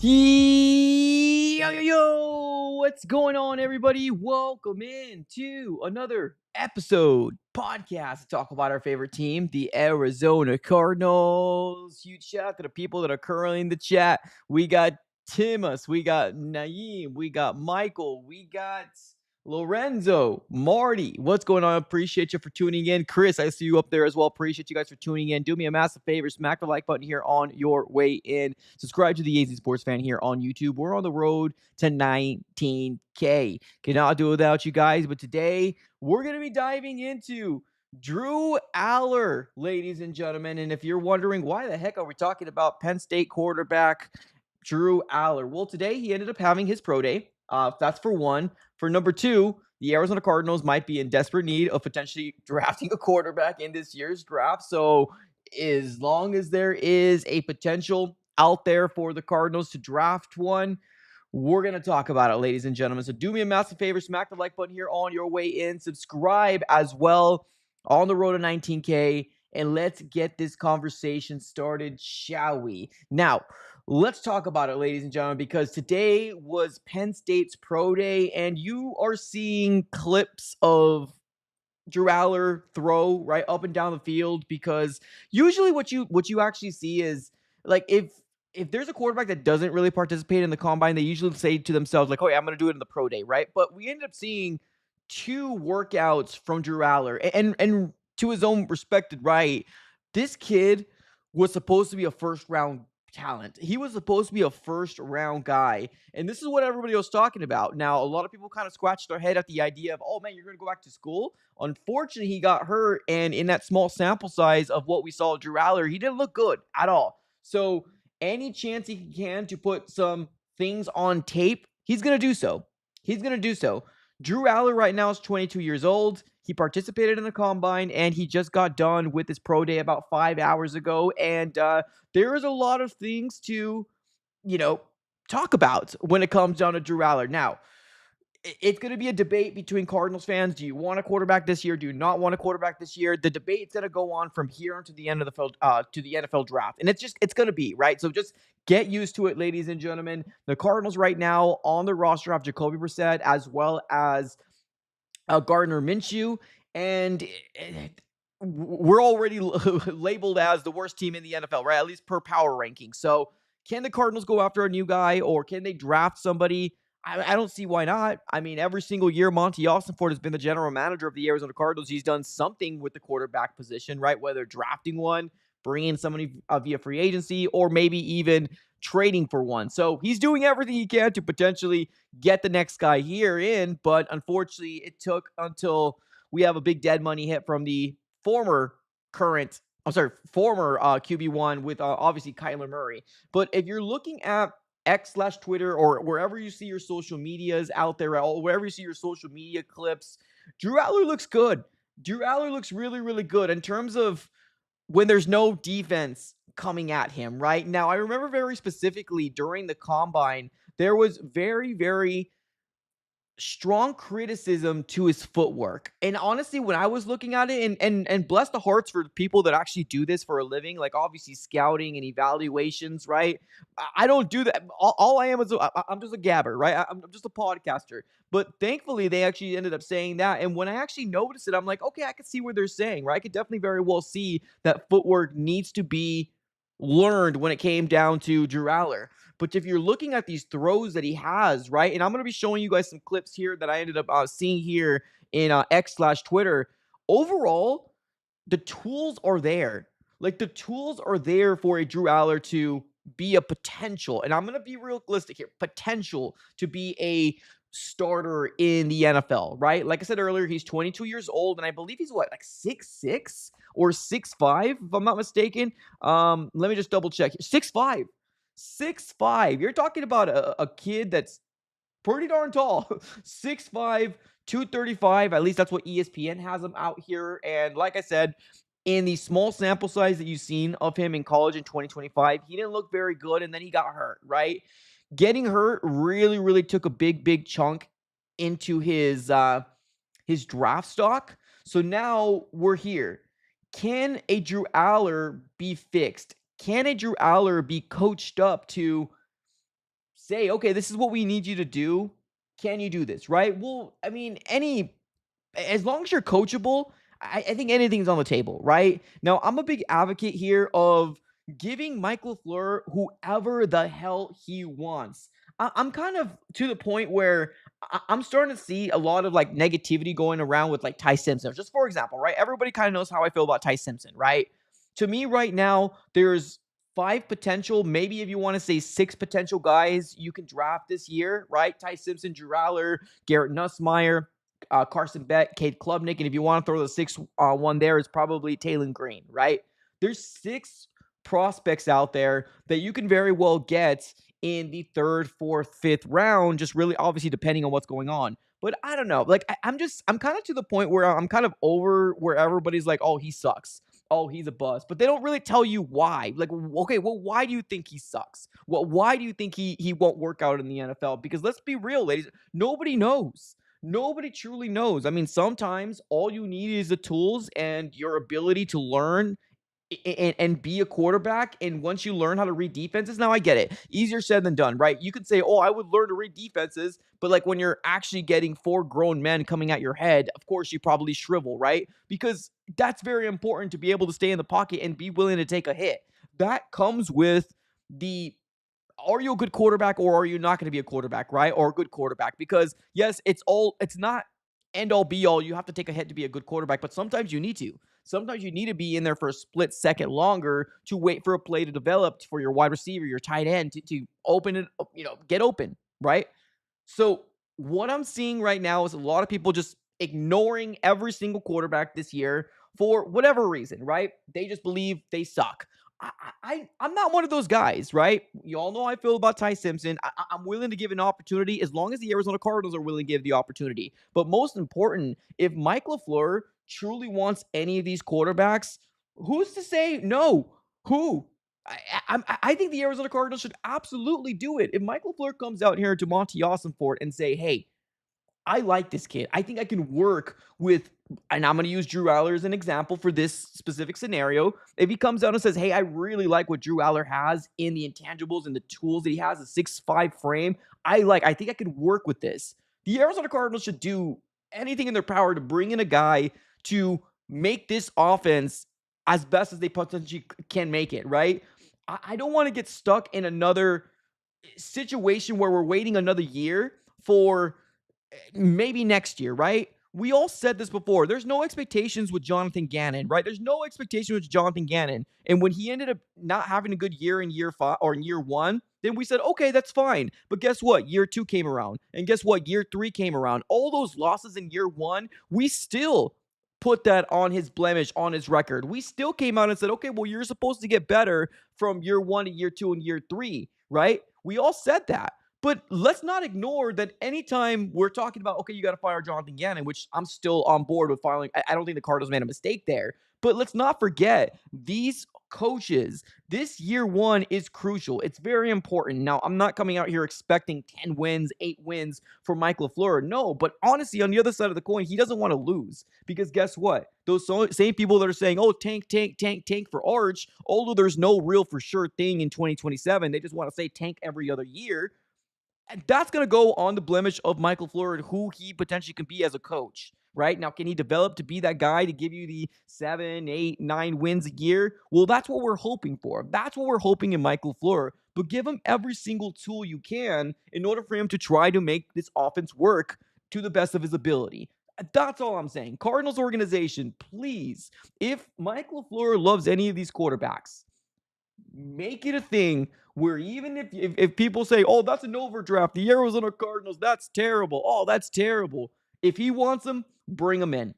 Yo, what's going on, everybody? Welcome in to another episode podcast to talk about our favorite team, the Arizona Cardinals. Huge shout out to the people that are currently in the chat. We got Timus, we got Naeem, we got Michael, we got Lorenzo, Marty. What's going on? Appreciate you for tuning in. Chris, I see you up there as well. Appreciate you guys for tuning in. Do me a massive favor, smack the like button here on your way in. Subscribe to the AZ Sports Fan here on YouTube. We're on the road to 19K. Cannot do without you guys, but today we're going to be diving into Drew Allar, ladies and gentlemen. And if you're wondering why the heck are we talking about Penn State quarterback Drew Allar? Well, today he ended up having his pro day. That's for one. For number two, the Arizona Cardinals might be in desperate need of potentially drafting a quarterback in this year's draft. So as long as there is a potential out there for the Cardinals to draft one, we're going to talk about it, ladies and gentlemen. So do me a massive favor, smack the like button here on your way in. Subscribe as well on the road to 19K. And let's get this conversation started, shall we? Now, let's talk about it, ladies and gentlemen, because today was Penn State's pro day, and you are seeing clips of Drew Allar throw right up and down the field, because usually what you actually see is, like, if there's a quarterback that doesn't really participate in the combine, they usually say to themselves like, "Oh yeah, I'm going to do it in the pro day," right? But we ended up seeing two workouts from Drew Allar, and to his own respected right, this kid was supposed to be a first round talent. He was supposed to be a first round guy, and this is what everybody was talking about. Now, a lot of people kind of scratched their head at the idea of, "Oh man, you're going to go back to school." Unfortunately, he got hurt, and in that small sample size of what we saw Drew Allar, he didn't look good at all. So any chance he can to put some things on tape, he's going to do so. He's going to do so. Drew Allar right now is 22 years old. He participated in the combine, and he just got done with his pro day about 5 hours ago. And there is a lot of things to, you know, talk about when it comes down to Drew Allar. Now, it's going to be a debate between Cardinals fans. Do you want a quarterback this year? Do you not want a quarterback this year? The debate's going to go on from here until the end of the NFL draft, and it's going to be right. So just get used to it, ladies and gentlemen. The Cardinals right now on the roster have Jacoby Brissett as well as Gardner Minshew, and we're already labeled as the worst team in the NFL, right? At least per power ranking. So can the Cardinals go after a new guy, or can they draft somebody? I don't see why not. I mean, every single year, Monty Austinford has been the general manager of the Arizona Cardinals. He's done something with the quarterback position, right? Whether drafting one, bringing somebody via free agency, or maybe even trading for one. So he's doing everything he can to potentially get the next guy here in. But unfortunately, it took until we have a big dead money hit from the former QB1 with obviously Kyler Murray. But if you're looking at X/Twitter or wherever you see your social medias out there, or wherever you see your social media clips, Drew Allar looks good. Drew Allar looks really, really good in terms of when there's no defense coming at him, right? Now, I remember very specifically during the combine, there was very, very strong criticism to his footwork. And honestly, when I was looking at it, and bless the hearts for people that actually do this for a living, like obviously scouting and evaluations, right? I don't do that. All I am is I'm just a gabber, right? I'm just a podcaster. But thankfully, they actually ended up saying that. And when I actually noticed it, I'm like, okay, I can see what they're saying, right? I could definitely very well see that footwork needs to be learned when it came down to Drew Allar. But if you're looking at these throws that he has, right, and I'm going to be showing you guys some clips here that I ended up seeing here in X/Twitter. Overall, the tools are there. Like, the tools are there for a Drew Allar to be a potential, and I'm going to be realistic here, potential to be a starter in the NFL, right? Like I said earlier, he's 22 years old, and I believe he's what, like 6'6" or 6'5", if I'm not mistaken. Let me just double check. 6'5". 6'5". You're talking about a kid that's pretty darn tall. 6'5", 235. At least that's what ESPN has him out here. And like I said, in the small sample size that you've seen of him in college in 2025, he didn't look very good, and then he got hurt, right? Getting hurt really, really took a big, big chunk into his draft stock. So now we're here. Can a Drew Allar be fixed? Can a Drew Allar be coached up to say, okay, this is what we need you to do. Can you do this? Right? Well, I mean, as long as you're coachable, I think anything's on the table, right? Now, I'm a big advocate here of giving Mike LaFleur whoever the hell he wants. I'm kind of to the point where I'm starting to see a lot of like negativity going around with like Ty Simpson. Just for example, right? Everybody kind of knows how I feel about Ty Simpson, right? To me, right now, there's five potential, maybe if you want to say six potential guys you can draft this year, right? Ty Simpson, Drew Allar, Garrett Nussmeier, Carson Beck, Cade Klubnik, and if you want to throw the sixth one there, it's probably Taylor Green, right? There's six prospects out there that you can very well get in the third, fourth, fifth round, just really obviously depending on what's going on. But I don't know. Like, I'm kind of to the point where I'm kind of over where everybody's like, oh, he sucks. Oh, he's a bust. But they don't really tell you why. Like, okay, well, why do you think he sucks? Well, why do you think he won't work out in the NFL? Because let's be real, ladies, nobody knows. Nobody truly knows. I mean, sometimes all you need is the tools and your ability to learn and be a quarterback. And once you learn how to read defenses, now I get it. Easier said than done, right? You could say, oh, I would learn to read defenses. But like when you're actually getting four grown men coming at your head, of course, you probably shrivel, right? Because that's very important to be able to stay in the pocket and be willing to take a hit. That comes with the are you a good quarterback or are you not going to be a quarterback, right? Or a good quarterback? Because yes, it's not end all be all. You have to take a hit to be a good quarterback, but sometimes you need to. Sometimes you need to be in there for a split second longer to wait for a play to develop for your wide receiver, your tight end to open it, get open, right? So what I'm seeing right now is a lot of people just ignoring every single quarterback this year for whatever reason, right? They just believe they suck. I'm not one of those guys, right? You all know how I feel about Ty Simpson. I'm willing to give an opportunity as long as the Arizona Cardinals are willing to give the opportunity. But most important, if Mike LaFleur truly wants any of these quarterbacks, who's to say no? Who? I think the Arizona Cardinals should absolutely do it. If Mike LaFleur comes out here to Monty Awesomefort and say, hey, I like this kid. I think I can work with, and I'm going to use Drew Allar as an example for this specific scenario. If he comes out and says, hey, I really like what Drew Allar has in the intangibles and the tools that he has, a 6'5 frame, I think I can work with this. The Arizona Cardinals should do anything in their power to bring in a guy to make this offense as best as they potentially can make it, right? I don't want to get stuck in another situation where we're waiting another year for maybe next year, right? We all said this before. There's no expectations with Jonathan Gannon, right? There's no expectation with Jonathan Gannon. And when he ended up not having a good year in year 5 or in year 1, then we said, okay, that's fine. But guess what? Year 2 came around. And guess what? Year 3 came around. All those losses in year 1, we still put that on his blemish, on his record. We still came out and said, okay, well, you're supposed to get better from year 1 to year 2 and year 3, right? We all said that. But let's not ignore that anytime we're talking about, okay, you got to fire Jonathan Gannon, which I'm still on board with filing. I don't think the Cardinals made a mistake there. But let's not forget these coaches. This year 1 is crucial. It's very important. Now, I'm not coming out here expecting 10 wins, 8 wins for Mike LaFleur. No, but honestly, on the other side of the coin, he doesn't want to lose. Because guess what? Those same people that are saying, oh, tank, tank, tank, tank for Arch, although there's no real for sure thing in 2027, they just want to say tank every other year. And that's going to go on the blemish of Michael LaFleur and who he potentially can be as a coach, right? Now, can he develop to be that guy to give you the 7, 8, 9 wins a year? Well, that's what we're hoping for. That's what we're hoping in Michael LaFleur. But give him every single tool you can in order for him to try to make this offense work to the best of his ability. That's all I'm saying. Cardinals organization, please, if Mike LaFleur loves any of these quarterbacks, make it a thing where even if people say, oh, that's an overdraft, the Arizona Cardinals, that's terrible. Oh, that's terrible. If he wants them, bring them in.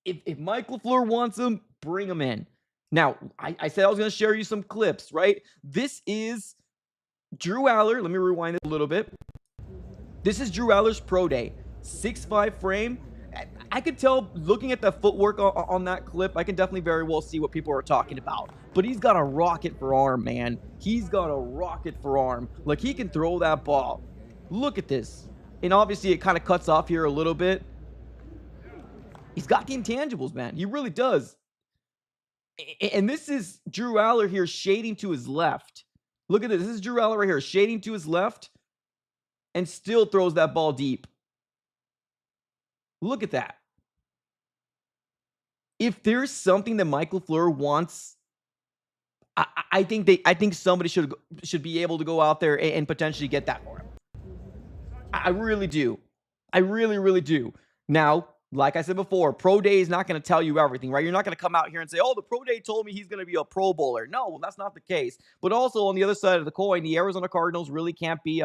If Mike LaFleur wants them, bring them in. Now, I said I was going to share you some clips, right? This is Drew Allar. Let me rewind it a little bit. This is Drew Allar's pro day. 6'5 frame. I could tell looking at the footwork on that clip, I can definitely very well see what people are talking about. But he's got a rocket for arm, man. He's got a rocket for arm. Like, he can throw that ball. Look at this. And obviously, it kind of cuts off here a little bit. He's got the intangibles, man. He really does. And this is Drew Allar here shading to his left. Look at this. This is Drew Allar right here shading to his left. and still throws that ball deep. Look at that. If there's something that Mike LaFleur wants, I think somebody should be able to go out there and potentially get that for him. I really do. I really, really do. Now, like I said before, pro day is not going to tell you everything, right? You're not going to come out here and say, oh, the pro day told me he's going to be a pro bowler. No, that's not the case. But also on the other side of the coin, the Arizona Cardinals really can't be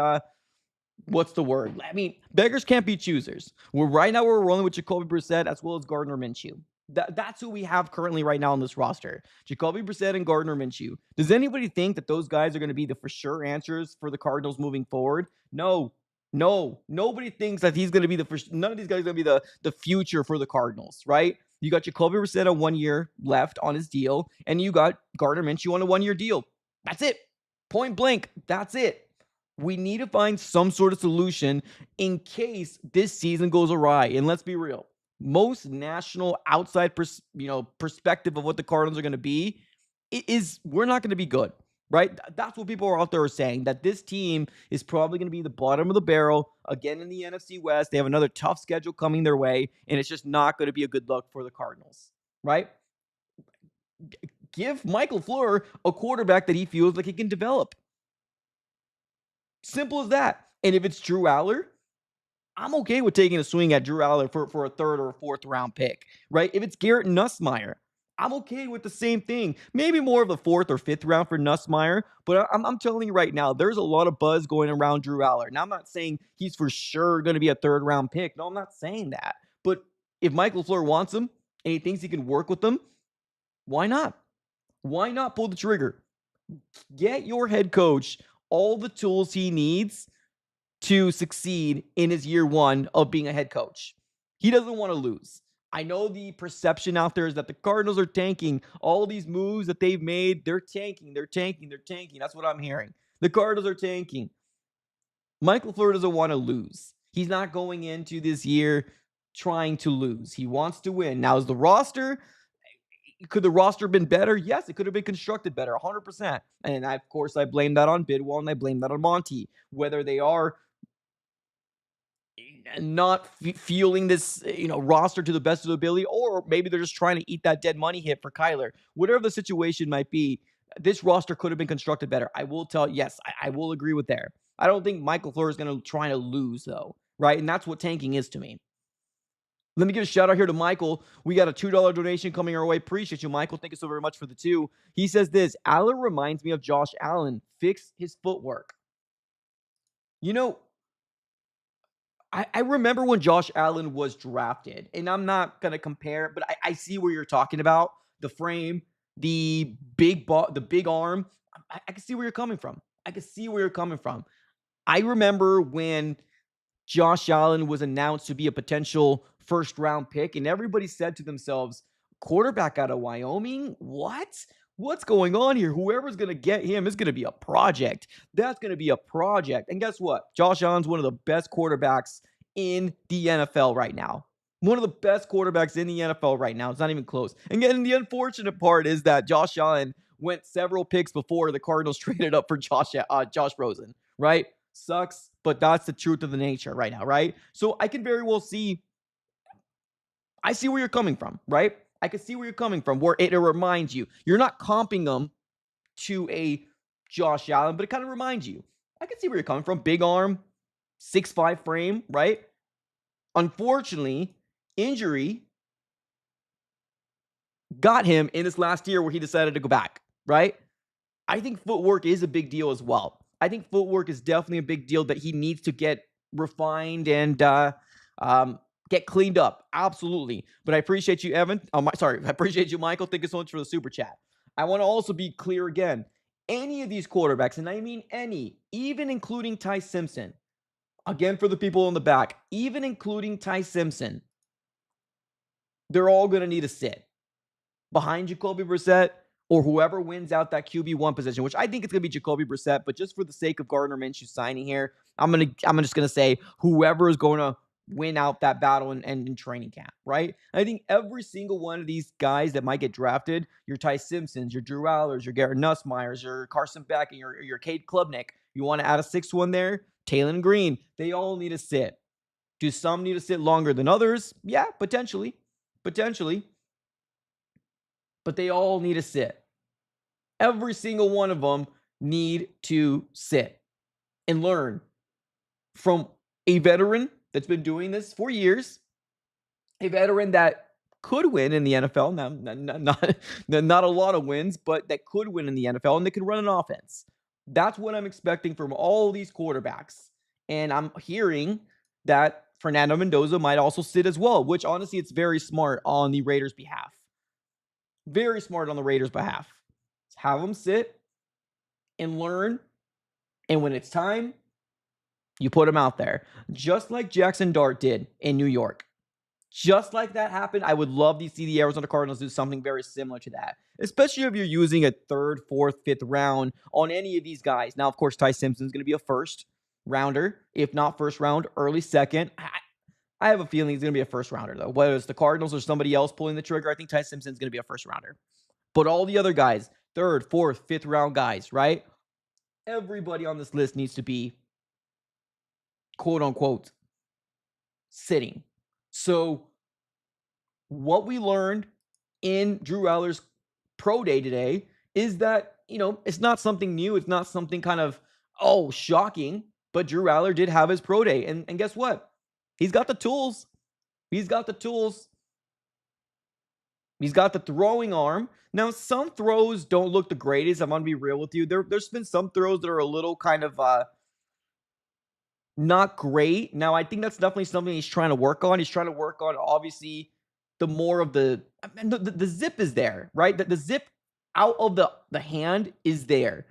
what's the word? I mean, beggars can't be choosers. Right now we're rolling with Jacoby Brissett as well as Gardner Minshew. That's who we have currently right now on this roster. Jacoby Brissett and Gardner Minshew. Does anybody think that those guys are going to be the for sure answers for the Cardinals moving forward? No. No. Nobody thinks that he's going to be the first. None of these guys are going to be the future for the Cardinals, right? You got Jacoby Brissett on 1 year left on his deal, and you got Gardner Minshew on a 1 year deal. That's it. Point blank. That's it. We need to find some sort of solution in case this season goes awry. And let's be real. Most national outside perspective of what the Cardinals are going to be is we're not going to be good, right? That's what people are out there are saying, that this team is probably going to be the bottom of the barrel again in the NFC West. They have another tough schedule coming their way, and it's just not going to be a good look for the Cardinals, right? Give Michael LaFleur a quarterback that he feels like he can develop. Simple as that. And if it's Drew Allar, I'm okay with taking a swing at Drew Allar for a third or a fourth round pick, right? If it's Garrett Nussmeier, I'm okay with the same thing. Maybe more of the fourth or fifth round for Nussmeier, but I'm telling you right now, there's a lot of buzz going around Drew Allar. Now, I'm not saying he's for sure going to be a third round pick. No, I'm not saying that. But if Michael LaFleur wants him and he thinks he can work with them, why not? Why not pull the trigger? Get your head coach all the tools he needs to succeed in his year one of being a head coach. He doesn't want to lose. I know the perception out there is that the Cardinals are tanking. All these moves that they've made, they're tanking. That's what I'm hearing. The Cardinals are tanking. Michael LaFleur doesn't want to lose. He's not going into this year trying to lose. He wants to win. Now, is the roster... Could the roster have been better? Yes, it could have been constructed better, 100%. And of course, I blame that on Bidwell and I blame that on Monty. Whether they are not fueling this, roster to the best of their ability, or maybe they're just trying to eat that dead money hit for Kyler. Whatever the situation might be, this roster could have been constructed better. I will tell, yes, I will agree with there. I don't think Michael LaFleur is going to try to lose, though, right? And that's what tanking is to me. Let me give a shout out here to Michael. We got a $2 donation coming our way. Appreciate you, Michael. Thank you so very much for the $2. He says this: Allar reminds me of Josh Allen. Fix his footwork. I remember when Josh Allen was drafted, and I'm not going to compare, but I see where you're talking about. The frame, the big arm. I can see where you're coming from. I remember when Josh Allen was announced to be a potential first-round pick, and everybody said to themselves, quarterback out of Wyoming? What? What's going on here? Whoever's going to get him is going to be a project. That's going to be a project. And guess what? Josh Allen's one of the best quarterbacks in the NFL right now. One of the best quarterbacks in the NFL right now. It's not even close. And again, the unfortunate part is that Josh Allen went several picks before the Cardinals traded up for Josh Rosen, right? Sucks, but that's the truth of the nature right now, right? So I can very well see, I see where you're coming from, right? I can see where you're coming from, where it reminds you. You're not comping them to a Josh Allen, but it kind of reminds you. I can see where you're coming from. Big arm, 6'5" frame, right? Unfortunately, injury got him in this last year where he decided to go back, right? I think footwork is a big deal as well. I think footwork is definitely a big deal that he needs to get refined and get cleaned up. Absolutely. But I appreciate you, Evan. I appreciate you, Michael. Thank you so much for the super chat. I want to also be clear again. Any of these quarterbacks, and I mean any, even including Ty Simpson, again, for the people in the back, even including Ty Simpson, they're all going to need to sit behind Jacoby Brissett or whoever wins out that QB1 position, which I think it's going to be Jacoby Brissett. But just for the sake of Gardner Minshew signing here, I'm just going to say whoever is going to win out that battle in training camp, right? I think every single one of these guys that might get drafted, your Ty Simpsons, your Drew Allers, your Garrett Nussmeiers, your Carson Beck, and your Cade Klubnik, you want to add a sixth one there? Taylor Green, they all need to sit. Do some need to sit longer than others? Yeah, potentially. Potentially. But they all need to sit. Every single one of them need to sit and learn from a veteran that's been doing this for years, a veteran that could win in the NFL. Not a lot of wins, but that could win in the NFL, and they could run an offense. That's what I'm expecting from all these quarterbacks. And I'm hearing that Fernando Mendoza might also sit as well, which honestly, it's very smart on the Raiders' behalf. Very smart on the Raiders' behalf. Have them sit and learn. And when it's time, you put them out there. Just like Jackson Dart did in New York. Just like that happened, I would love to see the Arizona Cardinals do something very similar to that, especially if you're using a third, fourth, fifth round on any of these guys. Now, of course, Ty Simpson is going to be a first rounder, if not first round, early second. I have a feeling he's going to be a first rounder, though. Whether it's the Cardinals or somebody else pulling the trigger, I think Ty Simpson is going to be a first rounder. But all the other guys, third, fourth, fifth round guys, right? Everybody on this list needs to be, quote unquote, sitting. So what we learned in Drew Allar's pro day today is that, it's not something new. It's not something kind of, shocking. But Drew Allar did have his pro day. And guess what? He's got the tools. He's got the tools. He's got the throwing arm. Now, some throws don't look the greatest. I'm going to be real with you. There's been some throws that are a little kind of not great. Now, I think that's definitely something he's trying to work on. He's trying to work on, obviously, the more of the zip is there, right? The zip out of the hand is there.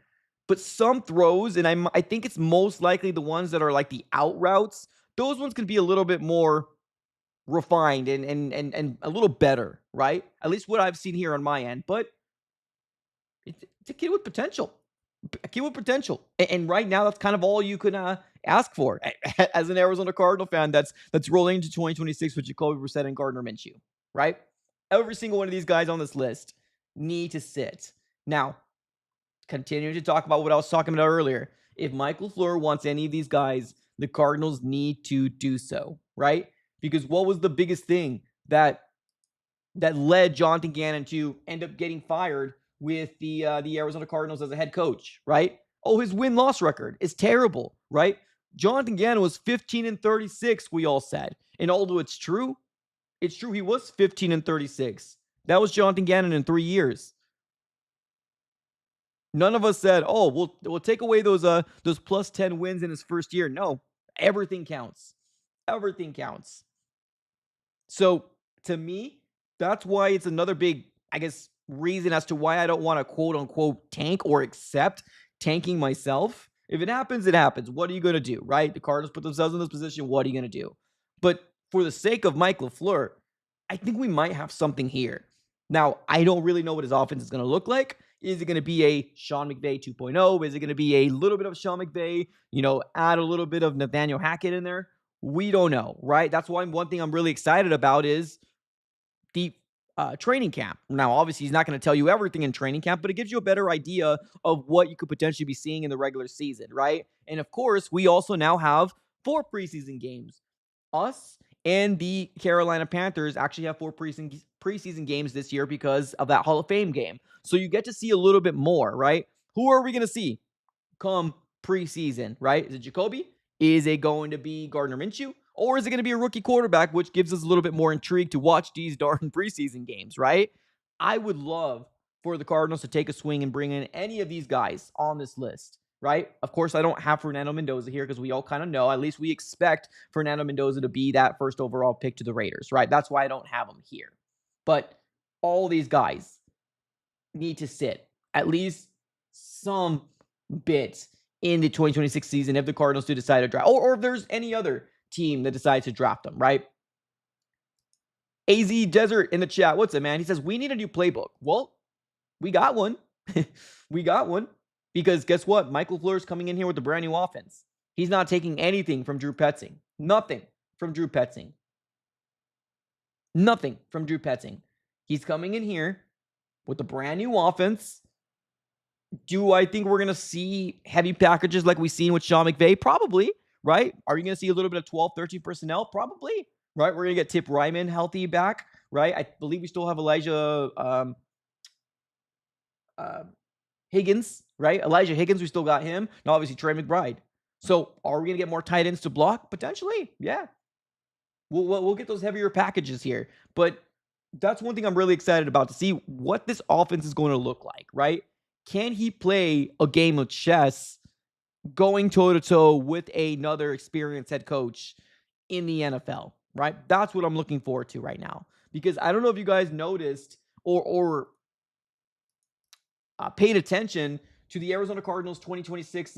But some throws, and I think it's most likely the ones that are like the out routes, those ones could be a little bit more refined and a little better, right? At least what I've seen here on my end. But it's a kid with potential. A kid with potential. And right now, that's kind of all you can ask for as an Arizona Cardinal fan that's rolling into 2026 with Jacoby Brissett and Gardner Minshew, right? Every single one of these guys on this list need to sit. Now, continuing to talk about what I was talking about earlier, if Michael Fleur wants any of these guys, the Cardinals need to do so, right? Because what was the biggest thing that led Jonathan Gannon to end up getting fired with the Arizona Cardinals as a head coach, right? Oh, his win-loss record is terrible, right? Jonathan Gannon was 15-36, we all said. And although it's true he was 15-36. That was Jonathan Gannon in 3 years. None of us said, "Oh, we'll take away those plus 10 wins in his first year." No, everything counts. Everything counts. So, to me, that's why it's another big, I guess, reason as to why I don't want to quote unquote tank or accept tanking myself. If it happens, it happens. What are you going to do, right? The Cardinals put themselves in this position. What are you going to do? But for the sake of Mike LaFleur, I think we might have something here. Now, I don't really know what his offense is going to look like. Is it going to be a Sean McVay 2.0? Is it going to be a little bit of Sean McVay, add a little bit of Nathaniel Hackett in there? We don't know, right? That's why one thing I'm really excited about is the training camp. Now, obviously, he's not going to tell you everything in training camp, but it gives you a better idea of what you could potentially be seeing in the regular season, right? And of course, we also now have 4 preseason games. Us and the Carolina Panthers actually have 4 preseason games this year because of that Hall of Fame game. So you get to see a little bit more, right? Who are we going to see come preseason, right? Is it Jacoby? Is it going to be Gardner Minshew? Or is it going to be a rookie quarterback, which gives us a little bit more intrigue to watch these darn preseason games, right? I would love for the Cardinals to take a swing and bring in any of these guys on this list, right? Of course, I don't have Fernando Mendoza here because we all kind of know, at least we expect Fernando Mendoza to be that first overall pick to the Raiders, right? That's why I don't have him here. But all these guys need to sit at least some bit in the 2026 season if the Cardinals do decide to draft, or if there's any other team that decides to draft them, right? AZ Desert in the chat. What's it, man? He says, we need a new playbook. Well, we got one. We got one. Because guess what? Michael Fleur is coming in here with a brand new offense. He's not taking anything from Drew Petzing. Nothing from Drew Petzing. Nothing from Drew Petzing. He's coming in here with a brand new offense. Do I think we're going to see heavy packages like we've seen with Sean McVay? Probably. right? Are you going to see a little bit of 12, 13 personnel? Probably, right? We're going to get Tip Ryman healthy back, right? I believe we still have Elijah Higgins, right? Elijah Higgins, we still got him. And obviously Trey McBride. So are we going to get more tight ends to block? Potentially, yeah. We'll get those heavier packages here. But that's one thing I'm really excited about, to see what this offense is going to look like, right? Can he play a game of chess going toe-to-toe with another experienced head coach in the NFL, right? That's what I'm looking forward to right now. Because I don't know if you guys noticed or paid attention to the Arizona Cardinals 2026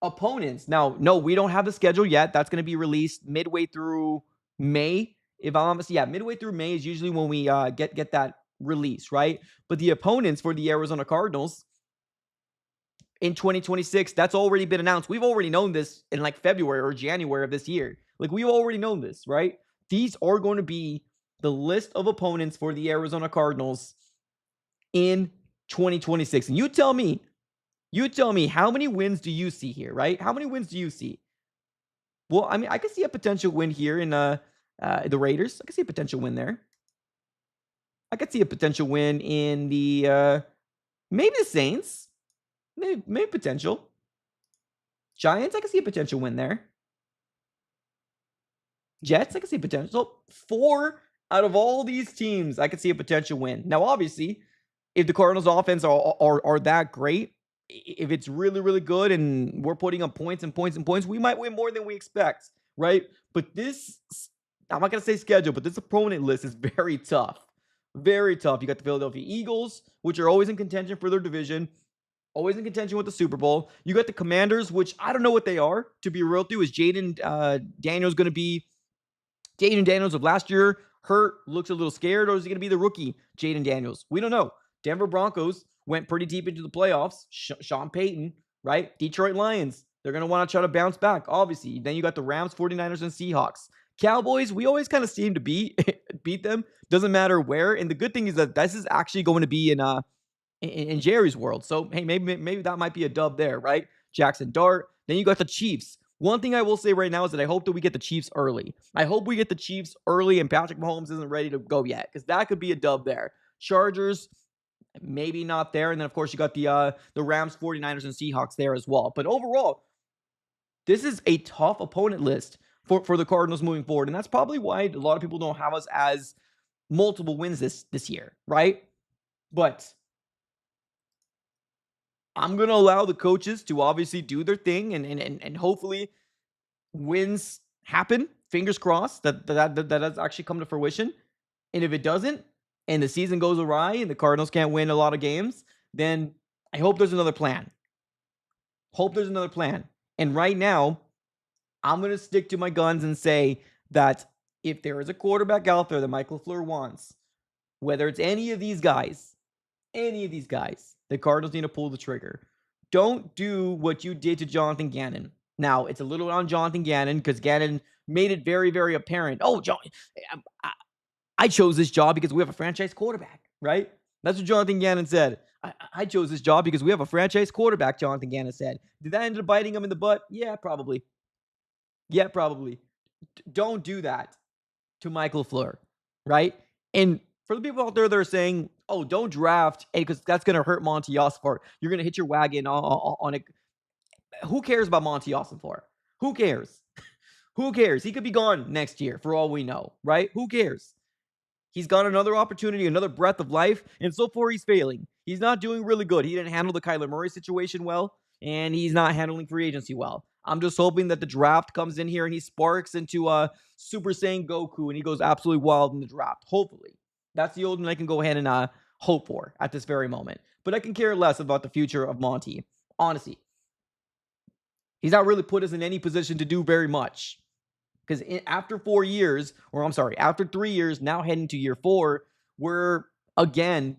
opponents. Now, no, we don't have the schedule yet. That's going to be released midway through May. If I'm honest, yeah, midway through May is usually when we get that release, right? But the opponents for the Arizona Cardinals in 2026, that's already been announced. We've already known this in like February or January of this year. Like, we've already known this, right? These are going to be the list of opponents for the Arizona Cardinals in 2026. And you tell me how many wins do you see here, right? How many wins do you see? Well, I mean, I could see a potential win here in the Raiders. I could see a potential win there. I could see a potential win in the maybe the Saints. Maybe potential. Giants, I could see a potential win there. Jets, I could see potential. 4 out of all these teams, I could see a potential win. Now, obviously, if the Cardinals offense are that great, if it's really, really good and we're putting up points and points and points, we might win more than we expect, right? But this, I'm not going to say schedule, but this opponent list is very tough. Very tough. You got the Philadelphia Eagles, which are always in contention for their division, always in contention with the Super Bowl. You got the Commanders, which I don't know what they are, to be real to. Is Jaden Daniels going to be Jaden Daniels of last year hurt, looks a little scared, or is he going to be the rookie Jaden Daniels? We don't know. Denver Broncos went pretty deep into the playoffs. Sean Payton, right? Detroit Lions, they're going to want to try to bounce back, obviously. Then you got the Rams, 49ers, and Seahawks. Cowboys, we always kind of seem to beat them. Doesn't matter where. And the good thing is that this is actually going to be in Jerry's world. So, hey, maybe that might be a dub there, right? Jackson Dart. Then you got the Chiefs. One thing I will say right now is that I hope that we get the Chiefs early. I hope we get the Chiefs early and Patrick Mahomes isn't ready to go yet, because that could be a dub there. Chargers, maybe not there. And then, of course, you got the Rams, 49ers, and Seahawks there as well. But overall, this is a tough opponent list for the Cardinals moving forward. And that's probably why a lot of people don't have us as multiple wins this year, right? But I'm going to allow the coaches to obviously do their thing and hopefully wins happen. Fingers crossed that does actually come to fruition. And if it doesn't, and the season goes awry and the Cardinals can't win a lot of games, then I hope there's another plan. And right now, I'm going to stick to my guns and say that if there is a quarterback out there that Mike LaFleur wants, whether it's any of these guys, the Cardinals need to pull the trigger. Don't do what you did to Jonathan Gannon. Now, it's a little on Jonathan Gannon because Gannon made it very, very apparent. Oh, John, I chose this job because we have a franchise quarterback, right? That's what Jonathan Gannon said. I chose this job because we have a franchise quarterback, Jonathan Gannon said. Did that end up biting him in the butt? Yeah, probably. Don't do that to Michael LaFleur, right? And for the people out there that are saying, oh, don't draft, because that's going to hurt Monty Ossenfort. You're going to hit your wagon on it. Who cares about Monty Ossenfort? Who cares? Who cares? He could be gone next year for all we know, right? Who cares? He's got another opportunity, another breath of life, and so far he's failing. He's not doing really good. He didn't handle the Kyler Murray situation well, and he's not handling free agency well. I'm just hoping that the draft comes in here and he sparks into Super Saiyan Goku and he goes absolutely wild in the draft. Hopefully. That's the only one I can go ahead and hope for at this very moment. But I can care less about the future of Monty. Honestly. He's not really put us in any position to do very much. Because after 4 years, after 3 years, now heading to year 4, we're again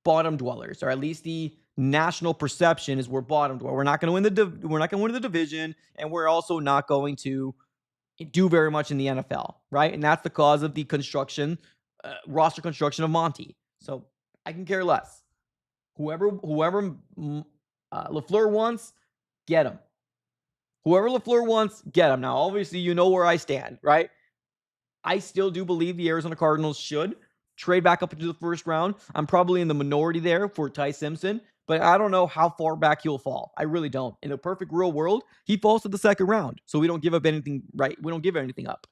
bottom dwellers, or at least the national perception is we're bottom dweller. We're not going to win the division, and we're also not going to do very much in the NFL, right? And that's the cause of the roster construction of Monty. So I can care less. Whoever LaFleur wants, get him. Whoever LaFleur wants, get him. Now, obviously, you know where I stand, right? I still do believe the Arizona Cardinals should trade back up into the first round. I'm probably in the minority there for Ty Simpson, but I don't know how far back he'll fall. I really don't. In a perfect real world, he falls to the second round. So we don't give up anything, right? We don't give anything up.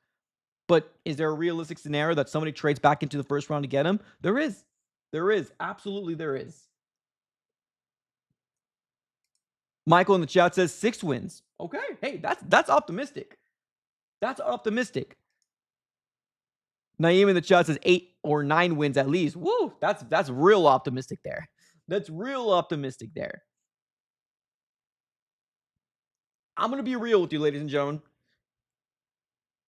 But is there a realistic scenario that somebody trades back into the first round to get him? There is. There is. Absolutely there is. Michael in the chat says 6 wins. Okay. Hey, that's optimistic. That's optimistic. Naeem in the chat says 8 or 9 wins at least. Woo, that's real optimistic there. That's real optimistic there. I'm going to be real with you, ladies and gentlemen.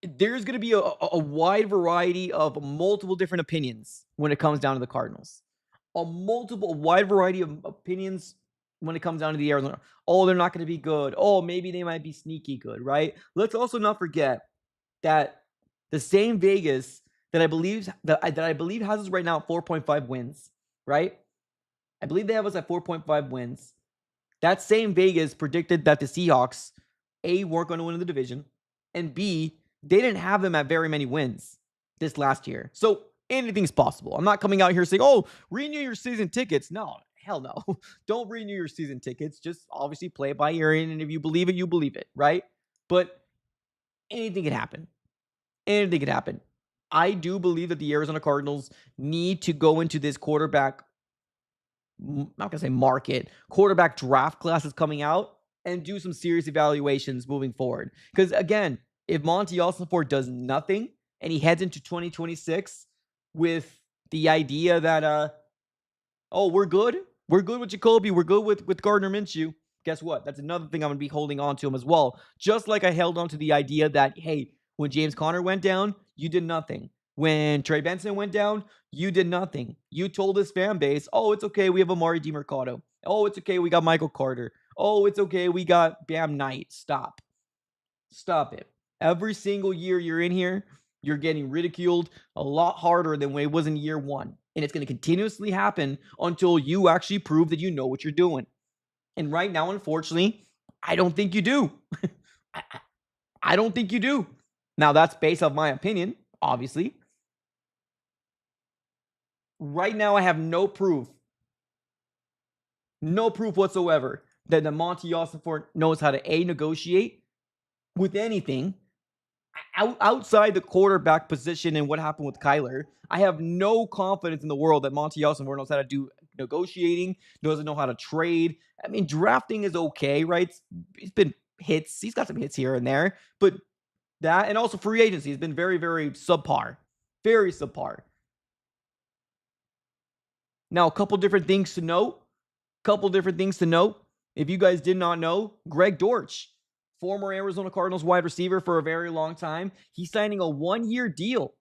There's going to be a wide variety of multiple different opinions when it comes down to the Cardinals. A wide variety of opinions when it comes down to the Arizona. Oh, they're not going to be good. Oh, maybe they might be sneaky good, right? Let's also not forget that the same Vegas that I believe has us right now at 4.5 wins, right? I believe they have us at 4.5 wins. That same Vegas predicted that the Seahawks, A, weren't going to win the division, and B, they didn't have them at very many wins this last year. So anything's possible. I'm not coming out here saying, oh, renew your season tickets. No, hell no. Don't renew your season tickets. Just obviously play it by ear, and if you believe it, you believe it, right? But anything can happen. Anything could happen. I do believe that the Arizona Cardinals need to go into this quarterback, I'm not going to say market, quarterback draft classes coming out and do some serious evaluations moving forward. Because again, if Monty Ossenfort does nothing and he heads into 2026 with the idea that, oh, we're good with Jacoby, we're good with Gardner Minshew, guess what? That's another thing I'm going to be holding on to him as well. Just like I held on to the idea that, hey, when James Conner went down, you did nothing. When Trey Benson went down, you did nothing. You told this fan base, oh, it's okay, we have Amari DiMercado. Oh, it's okay, we got Michael Carter. Oh, it's okay, we got Bam Knight. Stop. Stop it. Every single year you're in here, you're getting ridiculed a lot harder than when it was in year one. And it's going to continuously happen until you actually prove that you know what you're doing. And right now, unfortunately, I don't think you do. I don't think you do. Now, that's based off my opinion, obviously. Right now, I have no proof whatsoever that the Monty Ossenfort knows how to negotiate with anything outside the quarterback position and what happened with Kyler. I have no confidence in the world that Monty Ossenfort knows how to do negotiating, doesn't know how to trade. I mean, drafting is okay, right? He's been hits. He's got some hits here and there, but that and also free agency has been very, very subpar. Very subpar. Now, a couple different things to note. If you guys did not know, Greg Dortch, former Arizona Cardinals wide receiver for a very long time, he's signing a 1-year deal.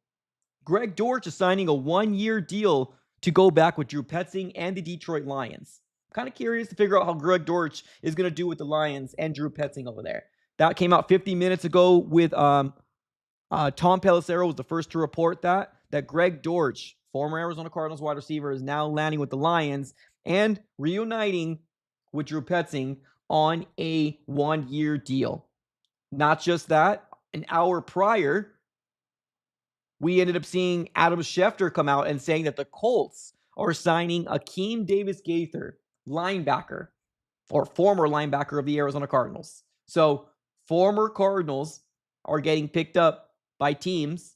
Greg Dortch is signing a 1-year deal to go back with Drew Petzing and the Detroit Lions. I'm kind of curious to figure out how Greg Dortch is going to do with the Lions and Drew Petzing over there. That came out 50 minutes ago with Tom Pelissero was the first to report that Greg Dortch, former Arizona Cardinals wide receiver, is now landing with the Lions and reuniting with Drew Petzing on a 1-year deal. Not just that, an hour prior, we ended up seeing Adam Schefter come out and saying that the Colts are signing Akeem Davis-Gaither, linebacker, or former linebacker of the Arizona Cardinals. So former Cardinals are getting picked up by teams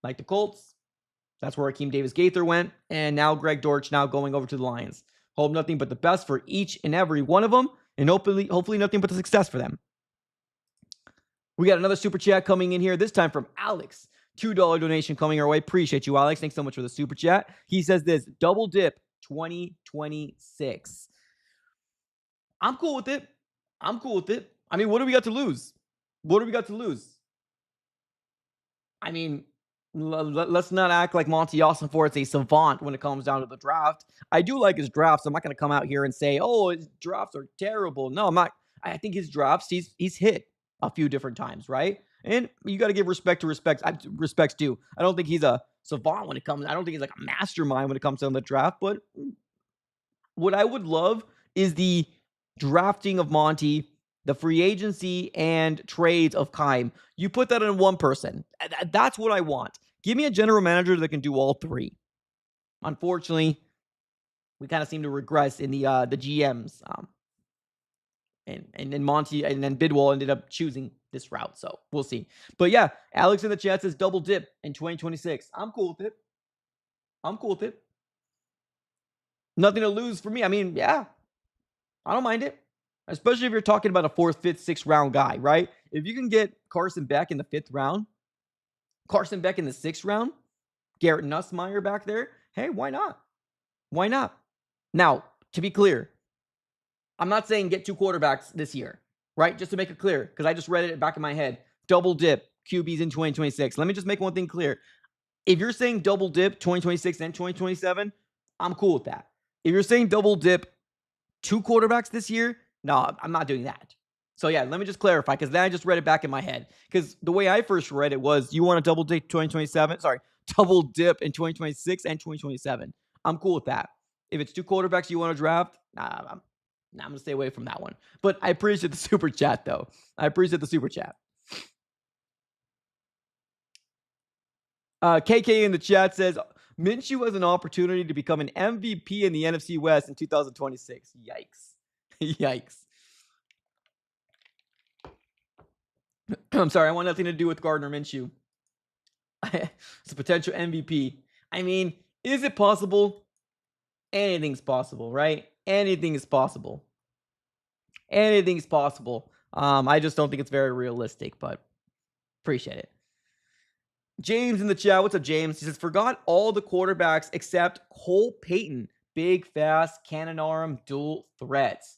like the Colts. That's where Akeem Davis-Gaither went. And now Greg Dortch now going over to the Lions. Hope nothing but the best for each and every one of them. And hopefully nothing but the success for them. We got another super chat coming in here, this time from Alex. $2 donation coming our way. Appreciate you, Alex. Thanks so much for the super chat. He says this, double dip 2026. I'm cool with it. I mean, what do we got to lose? I mean, let's not act like Monty Ossenfort's a savant when it comes down to the draft. I do like his drafts. I'm not going to come out here and say, oh, his drafts are terrible. No, I'm not. I think his drafts, he's hit a few different times, right? And you got to give respect to respect's due. I don't think he's a savant when it comes. I don't think he's like a mastermind when it comes down to the draft. But what I would love is the drafting of Monty the free agency and trades of Keim. You put that in one person. That's what I want. Give me a general manager that can do all three. Unfortunately, we kind of seem to regress in the GMs. And then Monty and then Bidwell ended up choosing this route. So we'll see. But yeah, Alex in the chat says double dip in 2026. I'm cool with it. I'm cool with it. Nothing to lose for me. I mean, yeah, I don't mind it. Especially if you're talking about a 4th, 5th, 6th round guy, right? If you can get Carson Beck in the 5th round, Carson Beck in the 6th round, Garrett Nussmeier back there, hey, why not? Why not? Now, to be clear, I'm not saying get 2 quarterbacks this year, right? Just to make it clear, because I just read it back in my head. Double dip QBs in 2026. Let me just make one thing clear. If you're saying double dip 2026 and 2027, I'm cool with that. If you're saying double dip 2 quarterbacks this year, no, I'm not doing that. So yeah, let me just clarify, because then I just read it back in my head. Because the way I first read it was, you want to double dip 2027? Sorry, double dip in 2026 and 2027. I'm cool with that. If it's 2 quarterbacks you want to draft, I'm going to stay away from that one. But I appreciate the super chat, though. I appreciate the super chat. KK in the chat says, Minshew has an opportunity to become an MVP in the NFC West in 2026. Yikes. Yikes. I'm sorry, I want nothing to do with Gardner Minshew. It's a potential MVP. I mean, is it possible? Anything's possible, right? Anything is possible. Anything's possible. I just don't think it's very realistic, but appreciate it. James in the chat. What's up, James? He says, forgot all the quarterbacks except Cole Payton. Big, fast, cannon arm, dual threats.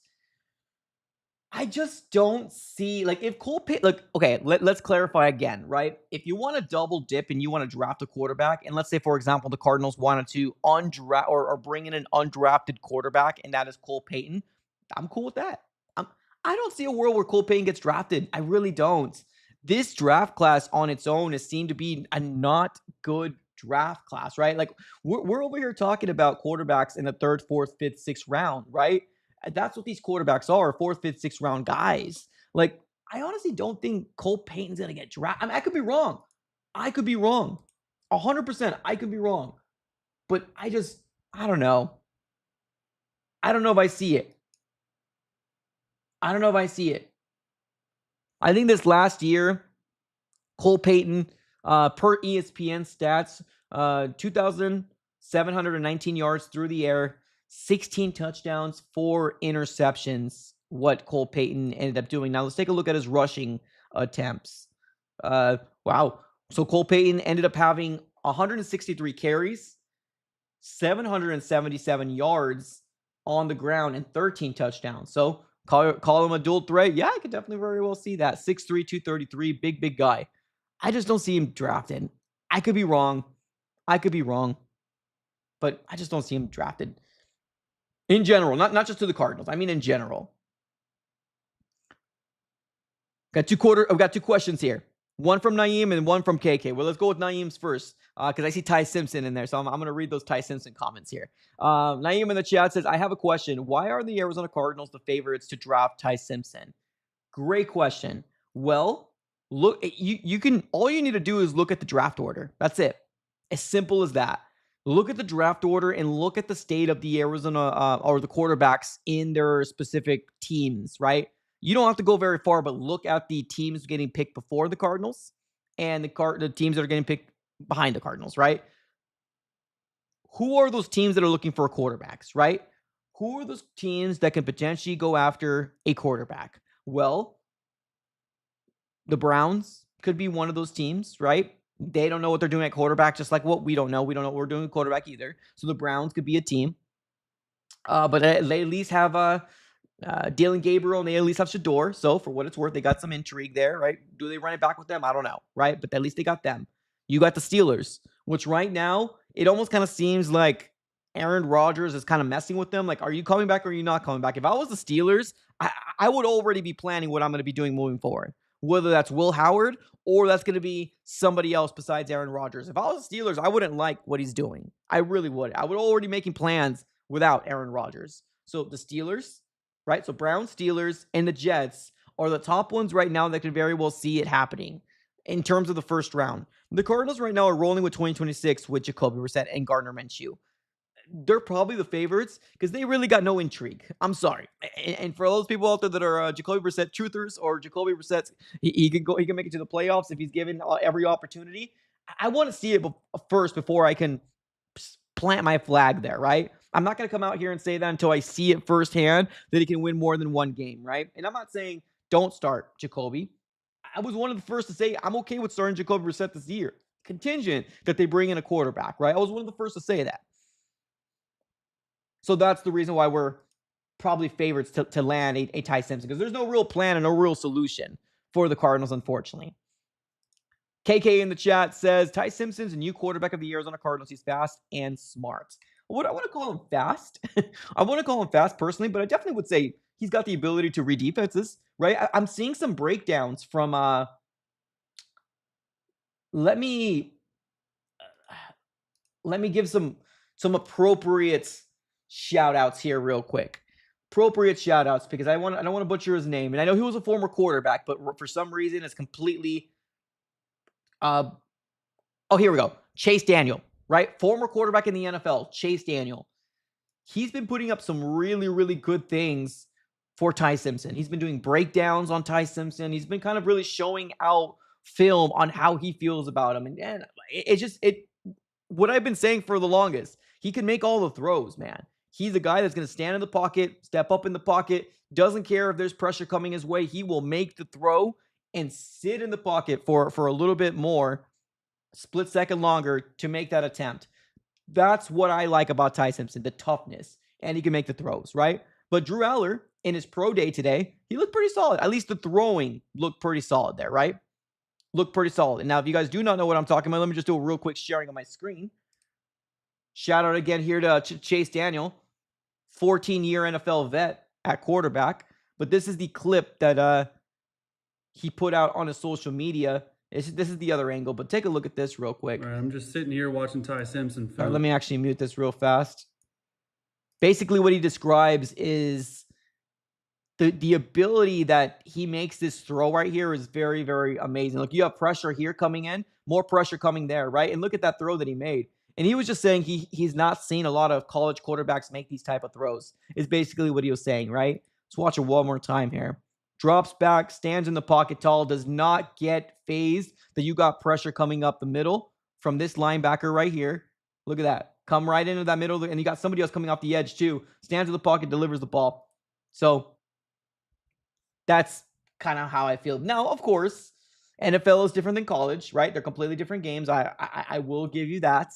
I just don't see, like, if Cole Payton, like, okay, let's clarify again, right? If you want to double dip and you want to draft a quarterback, and let's say, for example, the Cardinals wanted to undraft or bring in an undrafted quarterback, and that is Cole Payton, I'm cool with that. I don't see a world where Cole Payton gets drafted. I really don't. This draft class on its own has seemed to be a not good draft class, right? Like, we're over here talking about quarterbacks in the 3rd, 4th, 5th, 6th round, right? That's what these quarterbacks are, 4th, 5th, 6th round guys. Like, I honestly don't think Cole Payton's going to get drafted. I mean, I could be wrong. 100%, I could be wrong. But I don't know. I don't know if I see it. I think this last year, Cole Payton, per ESPN stats, 2,719 yards through the air, 16 touchdowns, 4 interceptions, what Cole Payton ended up doing. Now, let's take a look at his rushing attempts. Wow. So Cole Payton ended up having 163 carries, 777 yards on the ground, and 13 touchdowns. So call him a dual threat. Yeah, I could definitely very well see that. 6'3", 233, big guy. I just don't see him drafted. I could be wrong, but I just don't see him drafted. In general, not just to the Cardinals. I mean, in general. I've got 2 questions here. One from Naeem and one from KK. Well, let's go with Naeem's first, because I see Ty Simpson in there. So I'm going to read those Ty Simpson comments here. Naeem in the chat says, I have a question. Why are the Arizona Cardinals the favorites to draft Ty Simpson? Great question. Well, look, you can, all you need to do is look at the draft order. That's it. As simple as that. Look at the draft order and look at the state of the Arizona or the quarterbacks in their specific teams, right? You don't have to go very far, but look at the teams getting picked before the Cardinals and the teams that are getting picked behind the Cardinals, right? Who are those teams that are looking for quarterbacks, right? Who are those teams that can potentially go after a quarterback? Well, the Browns could be one of those teams, right? They don't know what they're doing at quarterback, just like what we don't know. We don't know what we're doing at quarterback either. So the Browns could be a team. But they at least have Dylan Gabriel, and they at least have Shador. So for what it's worth, they got some intrigue there, right? Do they run it back with them? I don't know, right? But at least they got them. You got the Steelers, which right now, it almost kind of seems like Aaron Rodgers is kind of messing with them. Like, are you coming back or are you not coming back? If I was the Steelers, I would already be planning what I'm going to be doing moving forward. Whether that's Will Howard or that's going to be somebody else besides Aaron Rodgers. If I was the Steelers, I wouldn't like what he's doing. I really would. I would already making plans without Aaron Rodgers. So the Steelers, right? So Browns, Steelers, and the Jets are the top ones right now that could very well see it happening in terms of the first round. The Cardinals right now are rolling with 2026 with Jacoby Brissett and Gardner Minshew. They're probably the favorites because they really got no intrigue. I'm sorry. And for those people out there that are Jacoby Brissett truthers or Jacoby Brissett, he can go, he can make it to the playoffs if he's given every opportunity. I want to see it first before I can plant my flag there, right? I'm not going to come out here and say that until I see it firsthand that he can win more than one game, right? And I'm not saying don't start Jacoby. I was one of the first to say I'm okay with starting Jacoby Brissett this year, contingent that they bring in a quarterback, right? I was one of the first to say that. So that's the reason why we're probably favorites to land a Ty Simpson, because there's no real plan and no real solution for the Cardinals, unfortunately. KK in the chat says, Ty Simpson's a new quarterback of the Arizona Cardinals. He's fast and smart. What I want to call him fast. I want to call him fast personally, but I definitely would say he's got the ability to read defenses, right? I'm seeing some breakdowns from let me give some appropriate shout outs here real quick. Appropriate shout outs, because I don't want to butcher his name. And I know he was a former quarterback, but for some reason it's completely oh, here we go. Chase Daniel, right? Former quarterback in the NFL, Chase Daniel. He's been putting up some really, really good things for Ty Simpson. He's been doing breakdowns on Ty Simpson. He's been kind of really showing out film on how he feels about him. And what I've been saying for the longest, he can make all the throws, man. He's a guy that's going to stand in the pocket, step up in the pocket, doesn't care if there's pressure coming his way. He will make the throw and sit in the pocket for a little bit more, split second longer to make that attempt. That's what I like about Ty Simpson, the toughness, and he can make the throws, right? But Drew Allar, in his pro day today, he looked pretty solid. At least the throwing looked pretty solid there, right? Looked pretty solid. And now, if you guys do not know what I'm talking about, let me just do a real quick sharing on my screen. Shout out again here to Chase Daniel, 14-year NFL vet at quarterback. But this is the clip that he put out on his social media. This is the other angle, but take a look at this real quick. All right, I'm just sitting here watching Ty Simpson film. Right, let me actually mute this real fast. Basically, what he describes is the ability that he makes this throw right here is very, very amazing. Look, you have pressure here coming in, more pressure coming there, right? And look at that throw that he made. And he was just saying he's not seen a lot of college quarterbacks make these type of throws, is basically what he was saying, right? Let's watch it one more time here. Drops back, stands in the pocket tall, does not get phased that you got pressure coming up the middle from this linebacker right here. Look at that. Come right into that middle, and you got somebody else coming off the edge too. Stands in the pocket, delivers the ball. So that's kind of how I feel. Now, of course, NFL is different than college, right? They're completely different games. I will give you that.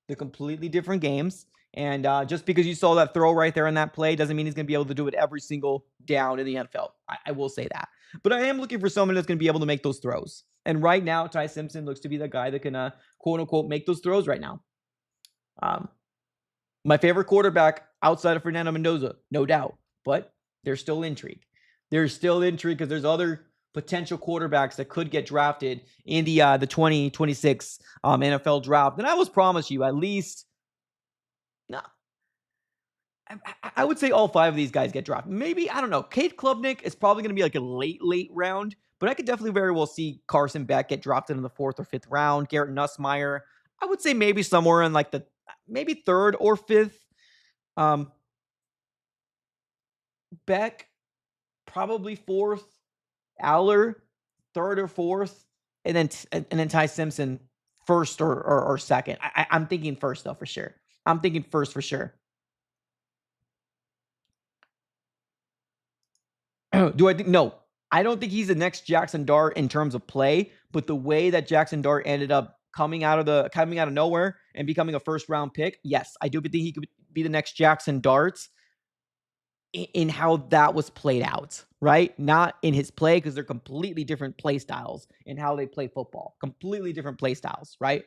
They're completely different games. And just because you saw that throw right there in that play doesn't mean he's going to be able to do it every single down in the NFL. I will say that. But I am looking for someone that's going to be able to make those throws. And right now, Ty Simpson looks to be the guy that can, quote unquote, make those throws right now. My favorite quarterback outside of Fernando Mendoza, no doubt. But there's still intrigue. There's still intrigue because there's other potential quarterbacks that could get drafted in the 2026 NFL draft. And I was promised you at least, no, I would say all 5 of these guys get drafted. Maybe, I don't know. Kate Klubnik is probably going to be like a late round, but I could definitely very well see Carson Beck get drafted in the 4th or 5th round. Garrett Nussmeier, I would say maybe somewhere in like maybe 3rd or 5th. Beck, probably 4th. Allar, 3rd or 4th. And then Ty Simpson, 1st or 2nd. I'm thinking 1st, though, for sure. I'm thinking 1st for sure. Do I think? No. I don't think he's the next Jackson Dart in terms of play, but the way that Jackson Dart ended up coming out of nowhere and becoming a 1st-round pick, yes, I do think he could be the next Jackson Dart in how that was played out, right? Not in his play, because they're completely different play styles in how they play football. Completely different play styles, right?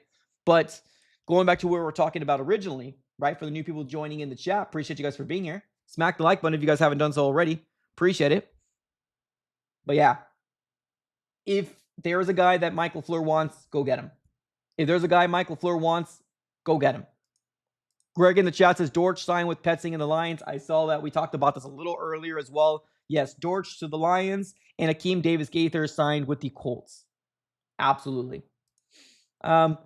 But going back to where we're talking about originally, right? For the new people joining in the chat, appreciate you guys for being here. Smack the like button if you guys haven't done so already. Appreciate it. But yeah, if there's a guy that Mike LaFleur wants, go get him. If there's a guy Mike LaFleur wants, go get him. Greg in the chat says Dortch signed with Petzing and the Lions. I saw that. We talked about this a little earlier as well. Yes, Dortch to the Lions, and Akeem Davis-Gaither signed with the Colts. Absolutely. Arvo,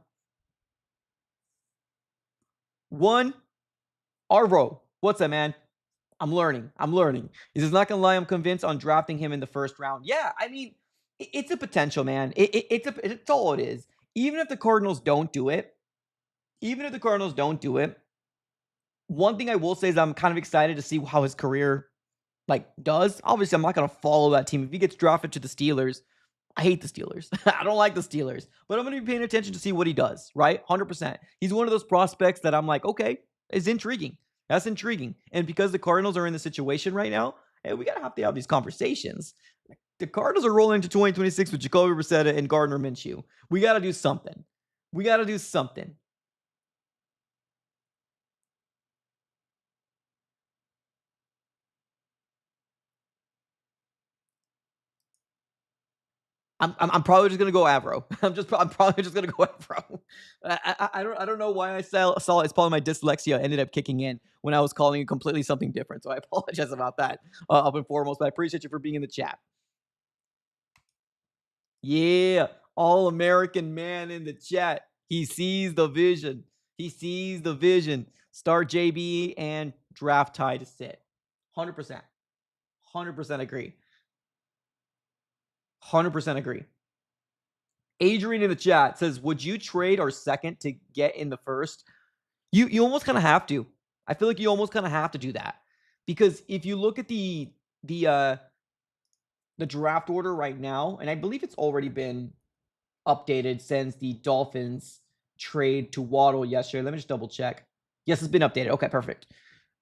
what's up, man? I'm learning. He says, not gonna lie, I'm convinced on drafting him in the first round. Yeah, I mean, it's a potential, man. It's all it is. Even if the Cardinals don't do it, one thing I will say is I'm kind of excited to see how his career does. Obviously, I'm not gonna follow that team. If he gets drafted to the Steelers, I hate the Steelers. I don't like the Steelers, but I'm going to be paying attention to see what he does, right? 100%. He's one of those prospects that I'm like, okay, it's intriguing. That's intriguing. And because the Cardinals are in the situation right now, hey, we got to have these conversations. The Cardinals are rolling into 2026 with Jacoby Brissett and Gardner Minshew. We got to do something. I'm probably just gonna go Avro. I'm probably just gonna go Avro. I don't know why I saw it's probably my dyslexia ended up kicking in when I was calling it completely something different. So I apologize about that up and foremost. But I appreciate you for being in the chat. Yeah, all American man in the chat. He sees the vision. Start JB and draft Ty to sit. 100%. 100% agree. 100% agree. Adrian in the chat says, would you trade our second to get in the first? You almost kind of have to. I feel like you almost kind of have to do that. Because if you look at the draft order right now, and I believe it's already been updated since the Dolphins trade to Waddle yesterday. Let me just double check. Yes, it's been updated. Okay, perfect.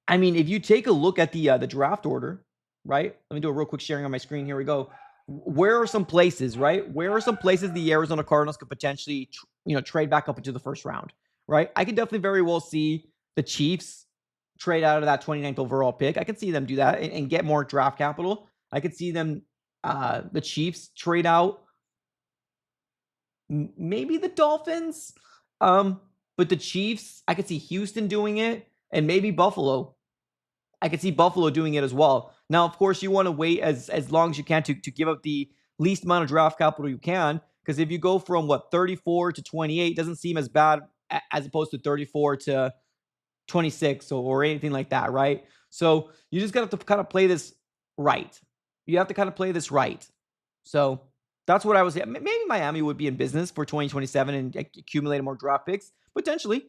I mean, if you take a look at the draft order, right? Let me do a real quick sharing on my screen. Here we go. Where are some places, right? Where are some places the Arizona Cardinals could potentially, trade back up into the first round, right? I can definitely very well see the Chiefs trade out of that 29th overall pick. I can see them do that and get more draft capital. I could see them, the Chiefs trade out, maybe the Dolphins, but the Chiefs, I could see Houston doing it, and maybe Buffalo. I could see Buffalo doing it as well. Now, of course, you want to wait as long as you can to give up the least amount of draft capital you can, because if you go from 34 to 28, doesn't seem as bad as opposed to 34 to 26 or anything like that, right? So you just got to kind of play this right. You have to kind of play this right. So that's what I was. Maybe Miami would be in business for 2027 and accumulate more draft picks. Potentially.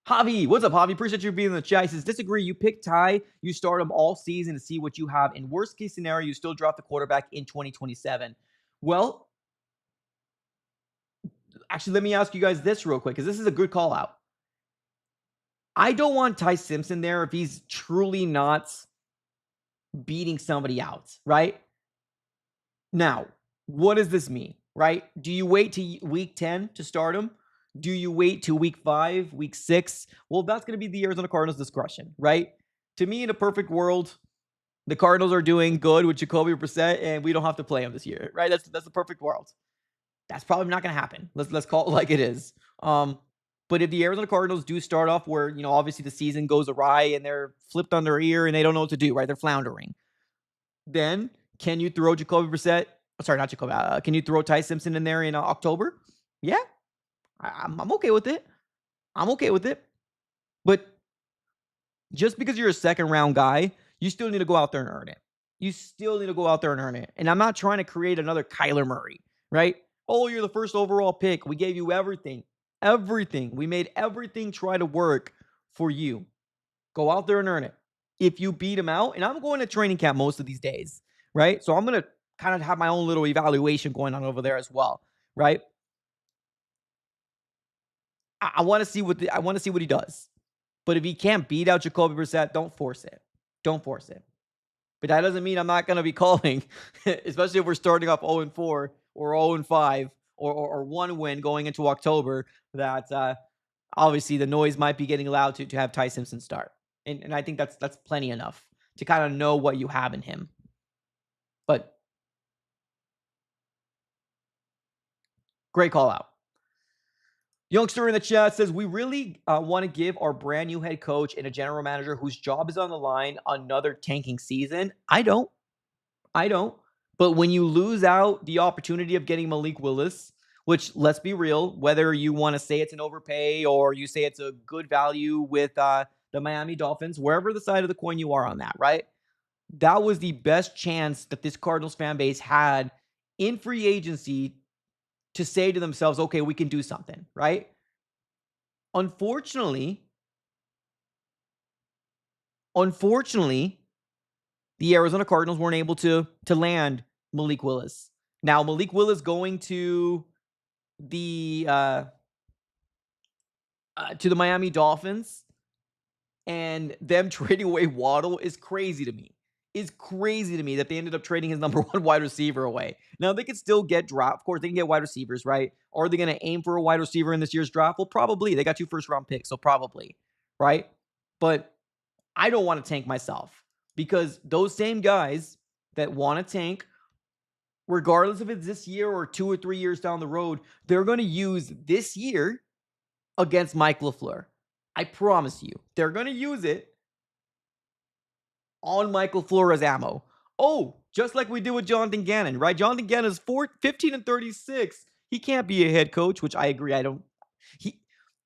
Javi, what's up, Javi? Appreciate you being in the chat. He says, disagree. You pick Ty, you start him all season to see what you have. In worst case scenario, you still drop the quarterback in 2027. Well, actually, let me ask you guys this real quick, because this is a good call out. I don't want Ty Simpson there if he's truly not beating somebody out, right? Now, what does this mean, right? Do you wait to week 10 to start him? Do you wait to week 5, week 6? Well, that's going to be the Arizona Cardinals' discretion, right? To me, in a perfect world, the Cardinals are doing good with Jacoby Brissett, and we don't have to play him this year, right? That's the perfect world. That's probably not going to happen. Let's call it like it is. But if the Arizona Cardinals do start off where, obviously the season goes awry and they're flipped on their ear and they don't know what to do, right? They're floundering. Then can you throw Jacoby Brissett? Sorry, not Jacoby. Can you throw Ty Simpson in there in October? Yeah, I'm okay with it. But just because you're a second round guy, you still need to go out there and earn it. And I'm not trying to create another Kyler Murray, right? Oh, you're the first overall pick. We gave you everything. We made everything try to work for you. Go out there and earn it. If you beat him out, and I'm going to training camp most of these days, right? So I'm going to kind of have my own little evaluation going on over there as well, right? I want to see what he does. But if he can't beat out Jacoby Brissett, don't force it. But that doesn't mean I'm not going to be calling, especially if we're starting off 0-4 or 0-5 or one win going into October, that obviously the noise might be getting loud to have Ty Simpson start. And I think that's plenty enough to kind of know what you have in him. But Great call out. Youngster in the chat says, we really want to give our brand new head coach and a general manager whose job is on the line another tanking season. I don't. But when you lose out the opportunity of getting Malik Willis, which, let's be real, whether you want to say it's an overpay or you say it's a good value with the Miami Dolphins, wherever the side of the coin you are on that, right? That was the best chance that this Cardinals fan base had in free agency to say to themselves, okay, we can do something, right? Unfortunately, the Arizona Cardinals weren't able to land Malik Willis. Now, Malik Willis going to the Miami Dolphins and them trading away Waddle is crazy to me. Is crazy to me that they ended up trading his number one wide receiver away. Now, they could still get draft. Of course, they can get wide receivers, right? Are they going to aim for a wide receiver in this year's draft? Well, probably. They got 2 first-round picks, so probably, right? But I don't want to tank myself because those same guys that want to tank, regardless if it's this year or 2 or 3 years down the road, they're going to use this year against Mike LaFleur. I promise you. They're going to use it on Mike LaFleur as ammo. Oh, just like we did with Jonathan Gannon, right? Jonathan Gannon is 15 and 36. He can't be a head coach, which I agree.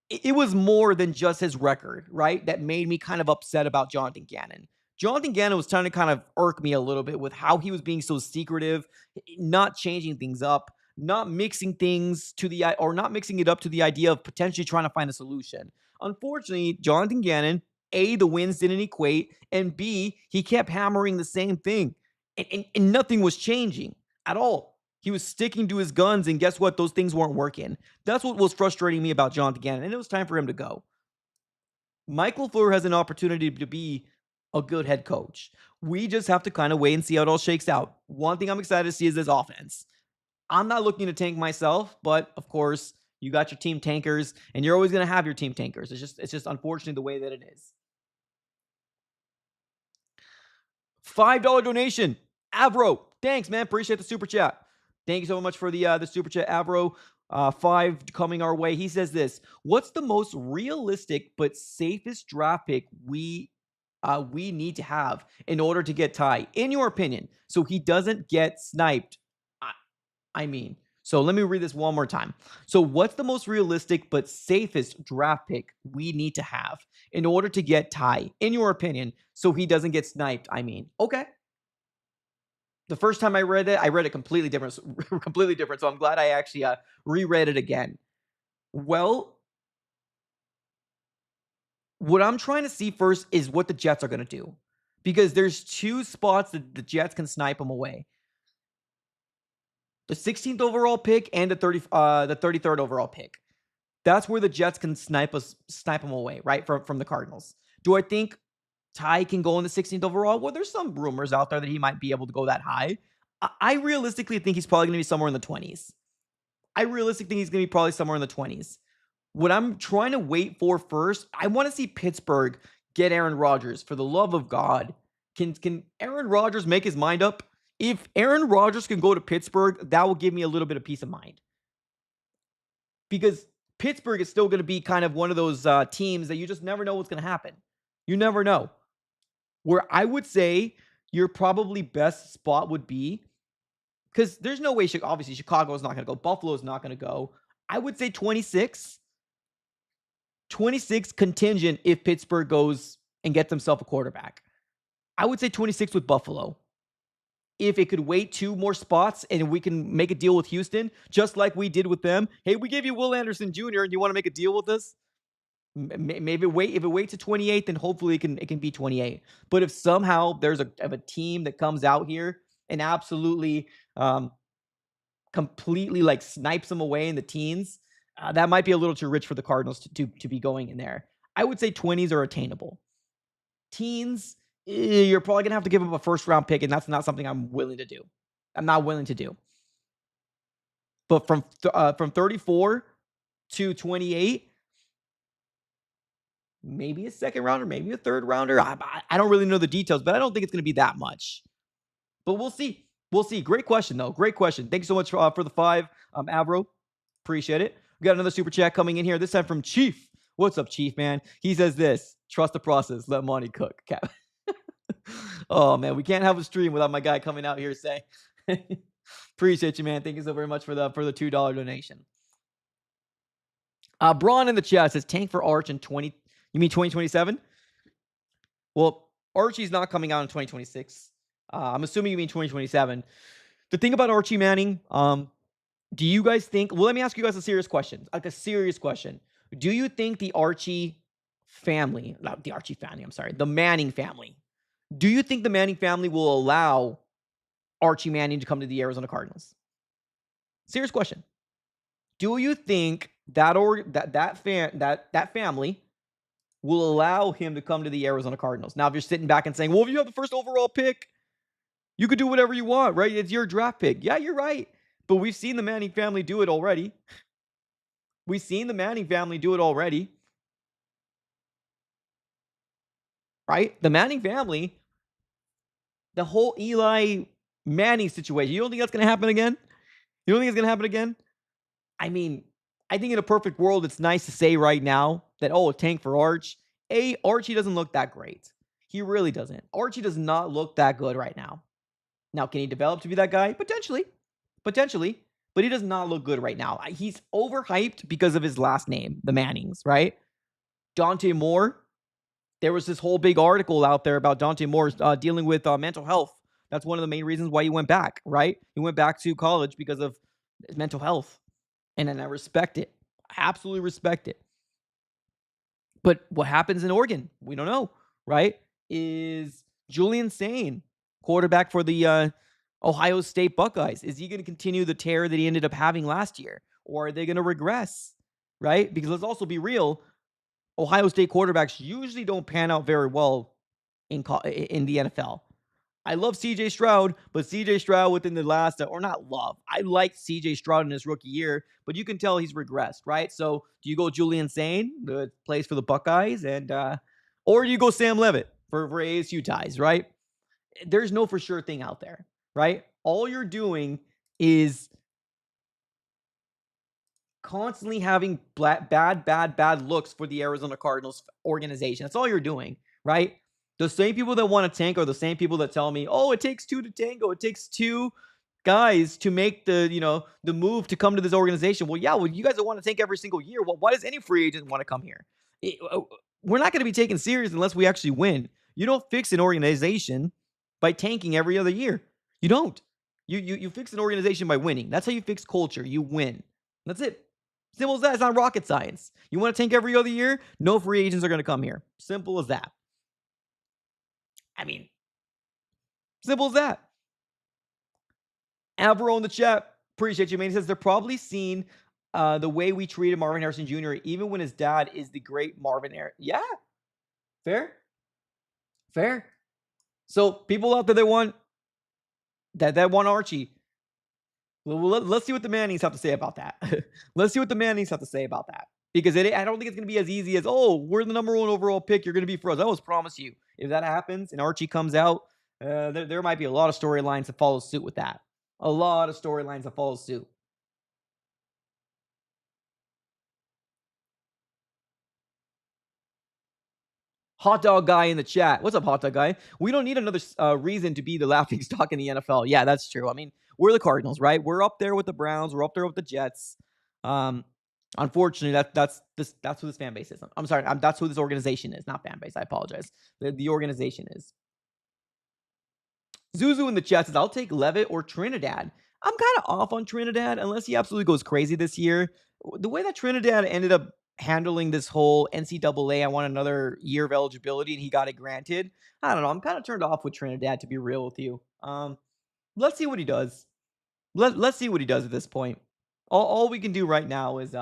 It was more than just his record, right? That made me kind of upset about Jonathan Gannon. Jonathan Gannon was trying to kind of irk me a little bit with how he was being so secretive, not changing things up, not mixing it up to the idea of potentially trying to find a solution. Unfortunately, Jonathan Gannon, A, the wins didn't equate, and B, he kept hammering the same thing. And nothing was changing at all. He was sticking to his guns, and guess what? Those things weren't working. That's what was frustrating me about Jonathan Gannon, and it was time for him to go. Mike LaFleur has an opportunity to be a good head coach. We just have to kind of wait and see how it all shakes out. One thing I'm excited to see is this offense. I'm not looking to tank myself, but of course, you got your team tankers, and you're always going to have your team tankers. It's just unfortunately the way that it is. $5 donation. Avro, thanks, man. Appreciate the super chat. Thank you so much for the super chat, Avro. 5 coming our way. He says this: what's the most realistic but safest draft pick we need to have in order to get Ty, in your opinion, so he doesn't get sniped? So let me read this one more time. So what's the most realistic but safest draft pick we need to have in order to get Ty, in your opinion, so he doesn't get sniped? Okay. The first time I read it completely different. So I'm glad I actually reread it again. Well, what I'm trying to see first is what the Jets are going to do, because there's 2 spots that the Jets can snipe them away. The 16th overall pick and the 33rd overall pick. That's where the Jets can snipe them away, right, from the Cardinals. Do I think Ty can go in the 16th overall? Well, there's some rumors out there that he might be able to go that high. I realistically think he's probably going to be somewhere in the 20s. What I'm trying to wait for first, I want to see Pittsburgh get Aaron Rodgers. For the love of God, can Aaron Rodgers make his mind up? If Aaron Rodgers can go to Pittsburgh, that will give me a little bit of peace of mind. Because Pittsburgh is still going to be kind of one of those teams that you just never know what's going to happen. You never know. Where I would say your probably best spot would be, because there's no way, obviously Chicago is not going to go. Buffalo is not going to go. I would say 26. 26 contingent if Pittsburgh goes and gets themselves a quarterback. I would say 26 with Buffalo. If it could wait 2 more spots and we can make a deal with Houston, just like we did with them. Hey, we gave you Will Anderson Jr. and you want to make a deal with us? Maybe wait. If it waits to 28, then hopefully it can be 28. But if somehow there's a team that comes out here and absolutely completely like snipes them away in the teens, that might be a little too rich for the Cardinals to be going in there. I would say 20s are attainable. Teens, you're probably gonna have to give up a first round pick, and that's not something I'm willing to do. But from 34 to 28, maybe a second rounder, maybe a third rounder. I don't really know the details, but I don't think it's going to be that much. But we'll see. Great question, though. Great question. Thanks so much for the 5, Avro. Appreciate it. We got another super chat coming in here. This time from Chief. What's up, Chief, man? He says this: trust the process. Let money cook. Cap. Oh, man. We can't have a stream without my guy coming out here saying, appreciate you, man. Thank you so very much for the $2 donation. Braun in the chat says, tank for Arch in 20. You mean 2027? Well, Archie's not coming out in 2026. I'm assuming you mean 2027. The thing about Archie Manning, do you guys think? Well, let me ask you guys a serious question. Like a serious question. Do you think the Archie family, not the Archie family, I'm sorry, the Manning family, do you think the Manning family will allow Archie Manning to come to the Arizona Cardinals? Serious question. Do you think that family will allow him to come to the Arizona Cardinals? Now, if you're sitting back and saying, well, if you have the first overall pick, you could do whatever you want, right? It's your draft pick. Yeah, you're right. But we've seen the Manning family do it already. We've seen the Manning family do it already. Right? The Manning family, the whole Eli Manning situation. You don't think that's going to happen again? You don't think it's going to happen again? I mean, I think in a perfect world, it's nice to say right now that, oh, a tank for Arch. Archie doesn't look that great. He really doesn't. Archie does not look that good right now. Now, can he develop to be that guy? Potentially. But he does not look good right now. He's overhyped because of his last name, the Mannings, right? Dante Moore. There was this whole big article out there about Dante Moore dealing with mental health. That's one of the main reasons why he went back, right? He went back to college because of mental health. And I respect it. I absolutely respect it. But what happens in Oregon? We don't know, right? Is Julian Sain, quarterback for the Ohio State Buckeyes, is he going to continue the tear that he ended up having last year? Or are they going to regress, right? Because let's also be real. Ohio State quarterbacks usually don't pan out very well in the NFL. I love C.J. Stroud, but C.J. Stroud within the last, or not love, I like C.J. Stroud in his rookie year, but you can tell he's regressed, right? So do you go Julian Sain, that plays for the Buckeyes, and or do you go Sam Levitt for ASU ties, right? There's no for sure thing out there, right? All you're doing is constantly having bad looks for the Arizona Cardinals organization. That's all you're doing, right? The same people that want to tank are the same people that tell me, oh, it takes two to tango. It takes two guys to make the move to come to this organization. Well, yeah, you guys don't want to tank every single year. Well, why does any free agent want to come here? We're not going to be taken serious unless we actually win. You don't fix an organization by tanking every other year. You don't. You fix an organization by winning. That's how you fix culture. You win. That's it. Simple as that. It's not rocket science. You want to tank every other year? No free agents are going to come here. Simple as that. I mean, simple as that. Alvaro in the chat, appreciate you, man. He says they're probably seen the way we treated Marvin Harrison Jr., even when his dad is the great Marvin Harrison. Yeah. Fair. So people out there that want Archie. Well, let's see what the Mannings have to say about that. Because I don't think it's going to be as easy as, oh, we're the number one overall pick. You're going to be for us. I always promise you. If that happens and Archie comes out, there might be a lot of storylines that follow suit with that. A lot of storylines that follow suit. Hot dog guy in the chat. What's up, hot dog guy? We don't need another reason to be the laughing stock in the NFL. Yeah, that's true. I mean, we're the Cardinals, right? We're up there with the Browns. We're up there with the Jets. Unfortunately, that's who this fan base is. I'm sorry. That's who this organization is. Not fan base. I apologize. The organization is. Zuzu in the chat says, I'll take Levitt or Trinidad. I'm kind of off on Trinidad unless he absolutely goes crazy this year. The way that Trinidad ended up handling this whole NCAA, I want another year of eligibility, and he got it granted. I don't know. I'm kind of turned off with Trinidad, to be real with you. Let's see what he does. Let's see what he does at this point. All we can do right now is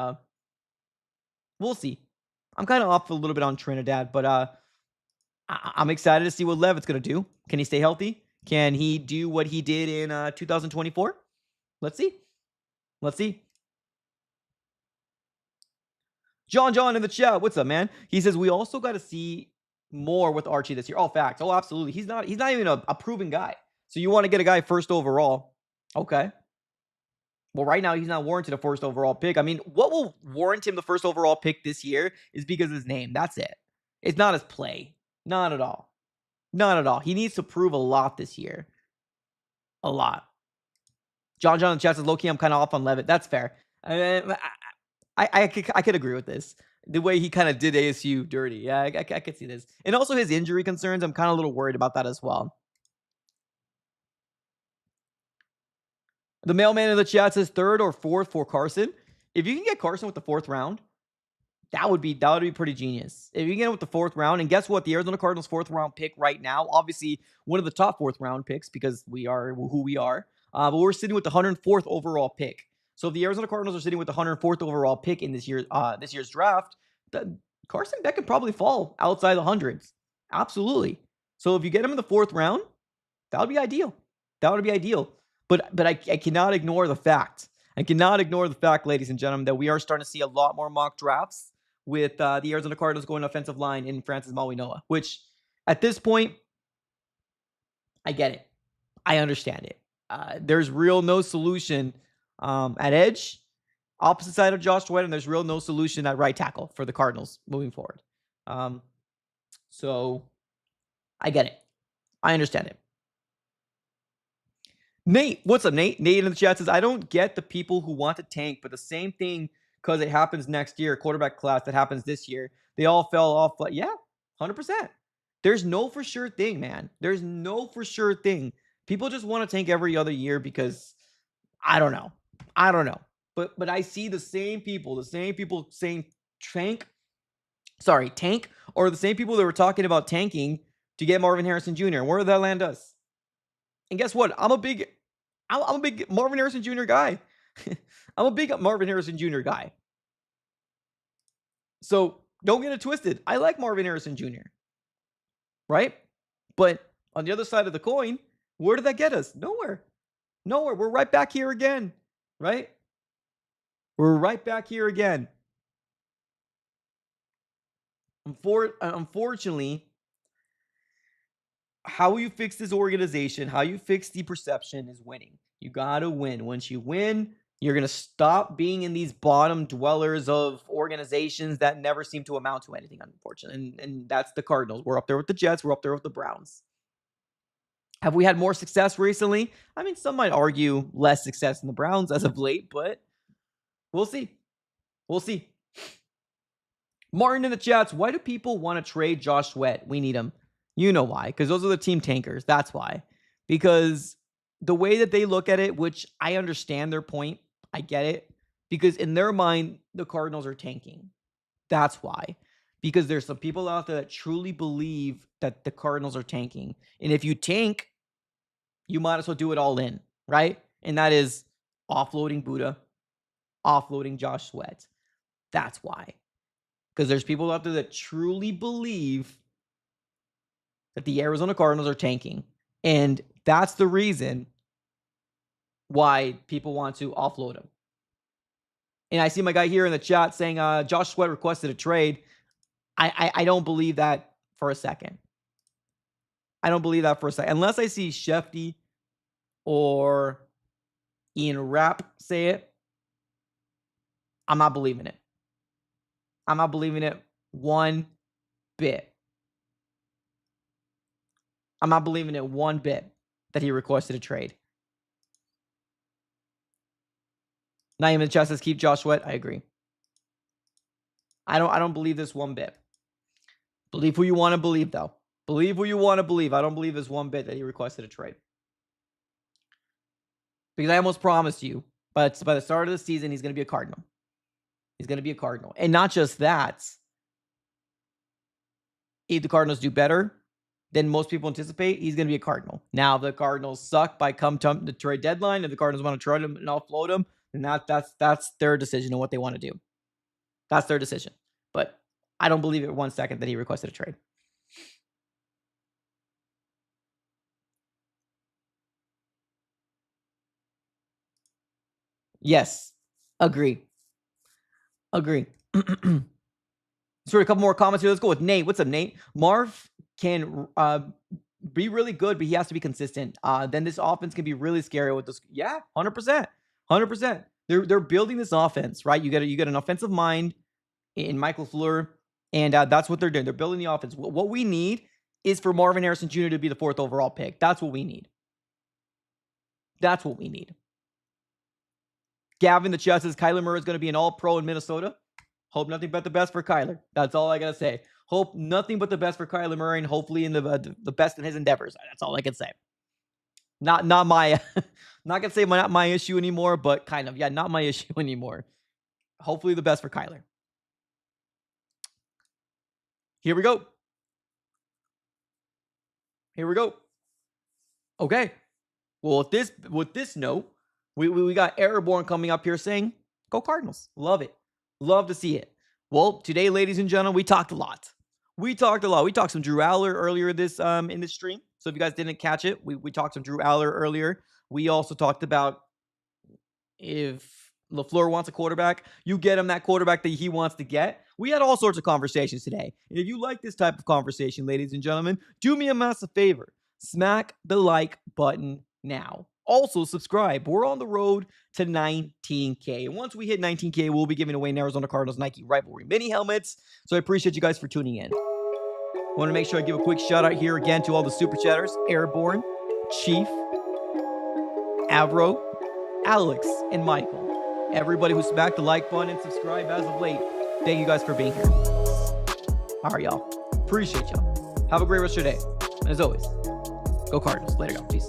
we'll see. I'm kind of off a little bit on Trinidad, but I'm excited to see what Levitt's going to do. Can he stay healthy? Can he do what he did in 2024? Let's see. John in the chat. What's up, man? He says we also got to see more with Archie this year. Oh, facts. Oh, absolutely. He's not even a proven guy. So you want to get a guy first overall. Okay. Well, right now he's not warranted a first overall pick. I mean, what will warrant him the first overall pick this year is because of his name. That's it. It's not his play. Not at all. Not at all. He needs to prove a lot this year. A lot. John in the chat says, low key, I'm kind of off on Levitt. That's fair. I could agree with this. The way he kind of did ASU dirty. Yeah, I could see this. And also his injury concerns. I'm kind of a little worried about that as well. The mailman in the chat says third or fourth for Carson. If you can get Carson with the fourth round, that would be pretty genius. If you can get him with the fourth round, and guess what? The Arizona Cardinals fourth round pick right now, obviously one of the top fourth round picks because we are who we are. But we're sitting with the 104th overall pick. So if the Arizona Cardinals are sitting with the 104th overall pick in this year's draft, Carson Beck could probably fall outside the hundreds. Absolutely. So if you get him in the fourth round, that would be ideal. That would be ideal. But I cannot ignore the fact. I cannot ignore the fact, ladies and gentlemen, that we are starting to see a lot more mock drafts with the Arizona Cardinals going offensive line in Francis Mauigoa, which at this point, I get it. I understand it. There's real no solution at edge, opposite side of Josh Sweat, and there's real no solution at right tackle for the Cardinals moving forward. So I get it. I understand it. Nate, what's up, Nate? Nate in the chat says, I don't get the people who want to tank, but the same thing because it happens next year, quarterback class that happens this year. They all fell off. But yeah, 100%. There's no for sure thing, man. There's no for sure thing. People just want to tank every other year because I don't know. But I see the same people saying tank, or the same people that were talking about tanking to get Marvin Harrison Jr. Where that land us. And guess what? I'm a big Marvin Harrison Jr. guy. I'm a big Marvin Harrison Jr. guy. So don't get it twisted. I like Marvin Harrison Jr. Right? But on the other side of the coin, where did that get us? Nowhere. We're right back here again. Right? We're right back here again. Unfortunately, how you fix this organization, how you fix the perception is winning. You got to win. Once you win, you're going to stop being in these bottom dwellers of organizations that never seem to amount to anything, unfortunately. And that's the Cardinals. We're up there with the Jets. We're up there with the Browns. Have we had more success recently? I mean, some might argue less success in the Browns as of late, but we'll see. We'll see. Martin in the chats, why do people want to trade Josh Sweat? We need him. You know why, because those are the team tankers. That's why. Because the way that they look at it, which I understand their point, I get it, because in their mind, the Cardinals are tanking. That's why. Because there's some people out there that truly believe that the Cardinals are tanking. And if you tank, you might as well do it all in, right? And that is offloading Buddha, offloading Josh Sweat. That's why. Because there's people out there that truly believe that the Arizona Cardinals are tanking. And that's the reason why people want to offload him. And I see my guy here in the chat saying Josh Sweat requested a trade. I don't believe that for a second. Unless I see Shefty or Ian Rapp say it, I'm not believing it. I'm not believing it one bit. I'm not believing it one bit that he requested a trade. Naeem in the chat says keep Josh Sweat. I agree. I don't believe this one bit. Believe who you want to believe, though. Believe who you want to believe. I don't believe this one bit that he requested a trade. Because I almost promised you, but by the start of the season, he's going to be a Cardinal. He's going to be a Cardinal. And not just that. If the Cardinals do better than most people anticipate, he's going to be a Cardinal. Now, if the Cardinals suck by the trade deadline, if the Cardinals want to trade him and offload him, then that's their decision on what they want to do. That's their decision. But I don't believe it 1 second that he requested a trade. Yes. Agree. Sort of a couple more comments here. Let's go with Nate. What's up, Nate? Marv can be really good, but he has to be consistent. Then this offense can be really scary with this. Yeah, 100%. 100%. They're building this offense, right? You get an offensive mind in Michael Fleur, and that's what they're doing. They're building the offense. What we need is for Marvin Harrison Jr. to be the 4th overall pick. That's what we need. That's what we need. Gavin the Chess says Kyler Murray is going to be an all-pro in Minnesota. Hope nothing but the best for Kyler. That's all I got to say. Hope nothing but the best for Kyler Murray, and hopefully in the best in his endeavors. That's all I can say. Not my, not gonna say not my issue anymore, but kind of, yeah, not my issue anymore. Hopefully the best for Kyler. Here we go. Okay. Well, with this note, we got Airborne coming up here saying, "Go Cardinals." Love it. Love to see it. Well, today, ladies and gentlemen, we talked a lot. We talked some Drew Allar earlier in this stream. So if you guys didn't catch it, we talked some Drew Allar earlier. We also talked about if LaFleur wants a quarterback, you get him that quarterback that he wants to get. We had all sorts of conversations today. And if you like this type of conversation, ladies and gentlemen, do me a massive favor. Smack the like button now. Also, subscribe. We're on the road to 19K. And once we hit 19K, we'll be giving away an Arizona Cardinals Nike Rivalry mini helmets. So I appreciate you guys for tuning in. I want to make sure I give a quick shout out here again to all the super chatters: Airborne, Chief, Avro, Alex, and Michael. Everybody who smacked the like button and subscribe as of late, thank you guys for being here. All right, y'all. Appreciate y'all. Have a great rest of your day. And as always, go Cardinals. Later, y'all. Peace.